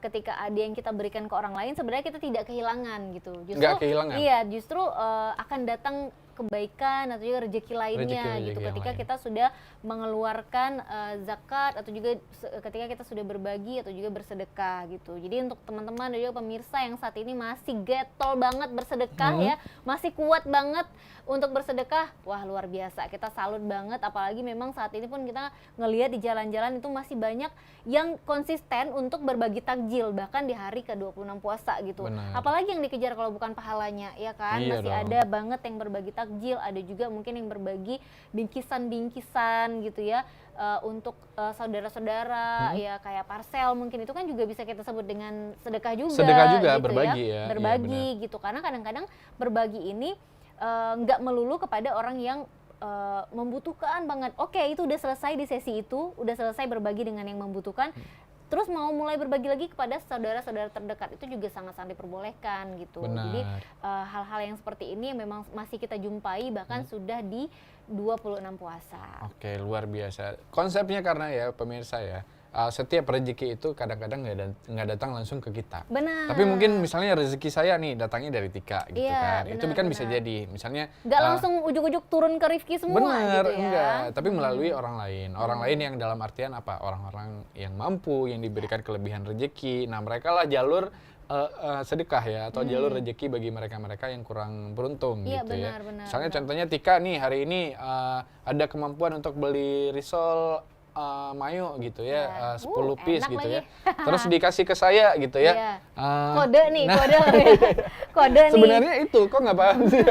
ketika ada yang kita berikan ke orang lain, sebenarnya kita tidak kehilangan gitu. Nggak kehilangan. Iya, justru akan datang kebaikan atau juga rezeki lainnya gitu ketika kita sudah mengeluarkan zakat atau juga ketika kita sudah berbagi atau juga bersedekah gitu. Jadi untuk teman-teman dan juga pemirsa yang saat ini masih getol banget bersedekah ya, masih kuat banget untuk bersedekah, wah luar biasa, kita salut banget. Apalagi memang saat ini pun kita ngelihat di jalan-jalan itu masih banyak yang konsisten untuk berbagi takjil bahkan di hari ke-26 puasa gitu. Apalagi yang dikejar kalau bukan pahalanya ya kan. Masih ada banget yang berbagi takjil, ada juga mungkin yang berbagi bingkisan-bingkisan gitu ya untuk saudara-saudara ya, kayak parcel mungkin itu kan juga bisa kita sebut dengan sedekah juga gitu berbagi ya. Berbagi gitu, karena kadang-kadang berbagi ini nggak melulu kepada orang yang membutuhkan banget. Oke, itu udah selesai di sesi itu, udah selesai berbagi dengan yang membutuhkan. Terus mau mulai berbagi lagi kepada saudara-saudara terdekat, itu juga sangat-sangat diperbolehkan gitu. Jadi hal-hal yang seperti ini memang masih kita jumpai bahkan sudah di 26 puasa. Oke, luar biasa. Konsepnya karena ya pemirsa ya, setiap rezeki itu kadang-kadang nggak datang langsung ke kita. Benar. Tapi mungkin misalnya rezeki saya nih datangnya dari Tika gitu kan. Itu kan bisa jadi. Misalnya nggak langsung ujuk-ujuk turun ke Rifki semua gitu ya. Enggak. Tapi melalui orang lain. Orang lain yang dalam artian apa? Orang-orang yang mampu, yang diberikan kelebihan rezeki. Nah, mereka lah jalur sedekah ya, atau jalur rezeki bagi mereka-mereka yang kurang beruntung gitu ya. Misalnya contohnya Tika nih hari ini ada kemampuan untuk beli risol mayo gitu ya, 10 piece gitu lagi. Ya. Terus dikasih ke saya gitu ya. Kode nih. Sebenarnya itu kok nggak paham sih.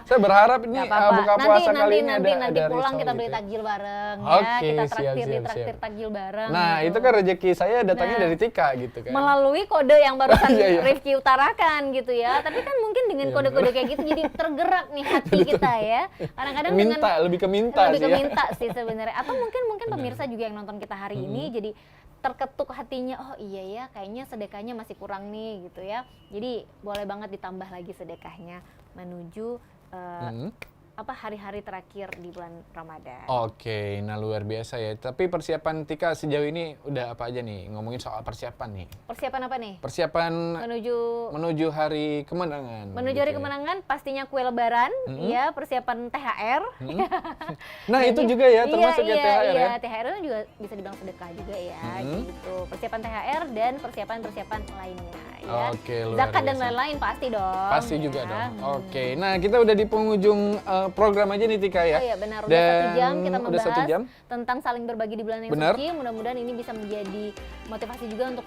Saya berharap ini buka puasa kali ini nanti pulang kita beli gitu. takjil bareng ya. Kita traktir takjil bareng. Nah, gitu. Itu kan rezeki saya datangnya dari Tika gitu kan. Melalui kode yang barusan Rifki utarakan gitu ya. Tapi kan mungkin dengan kode-kode kayak gitu jadi tergerak nih hati kita ya. Kadang-kadang lebih ke minta sih sebenarnya. Atau mungkin pemirsa juga yang nonton kita hari ini jadi terketuk hatinya, oh iya ya kayaknya sedekahnya masih kurang nih gitu ya. Jadi boleh banget ditambah lagi sedekahnya menuju hari-hari terakhir di bulan Ramadan. Oke, nah luar biasa ya. Tapi persiapan Tika sejauh ini udah apa aja nih? Ngomongin soal persiapan nih. Persiapan apa nih? Persiapan menuju hari kemenangan. Menuju hari kemenangan pastinya kue lebaran, ya, persiapan THR. Nah, itu juga ya termasuk ya THR ya. Iya, THR itu juga bisa dibilang sedekah juga ya, gitu. Persiapan THR dan persiapan lainnya ya. Oke, luar zakat biasa. dan lain-lain pasti dong. Pasti juga dong. Oke, nah kita udah di penghujung program aja nih Tika ya. Oh iya benar, udah 1 jam kita membahas 1 jam. tentang saling berbagi di bulan yang suci. Mudah-mudahan ini bisa menjadi motivasi juga untuk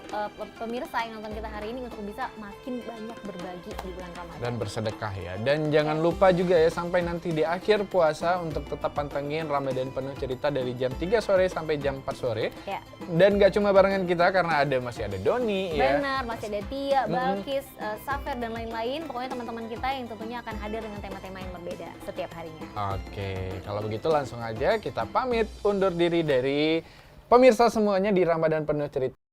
pemirsa yang nonton kita hari ini untuk bisa makin banyak berbagi di bulan Ramadan. Dan bersedekah ya. Dan jangan lupa juga ya sampai nanti di akhir puasa untuk tetap pantengin Ramadan Penuh Cerita dari jam 3 sore sampai jam 4 sore. Ya. Dan gak cuma barengan kita karena masih ada Doni ya. Benar, masih ada Tia, Balkis, Safer dan lain-lain. Pokoknya teman-teman kita yang tentunya akan hadir dengan tema-tema yang berbeda setiap setiap harinya. Oke, kalau begitu langsung aja kita pamit undur diri dari pemirsa semuanya di Ramadan Penuh Cerita.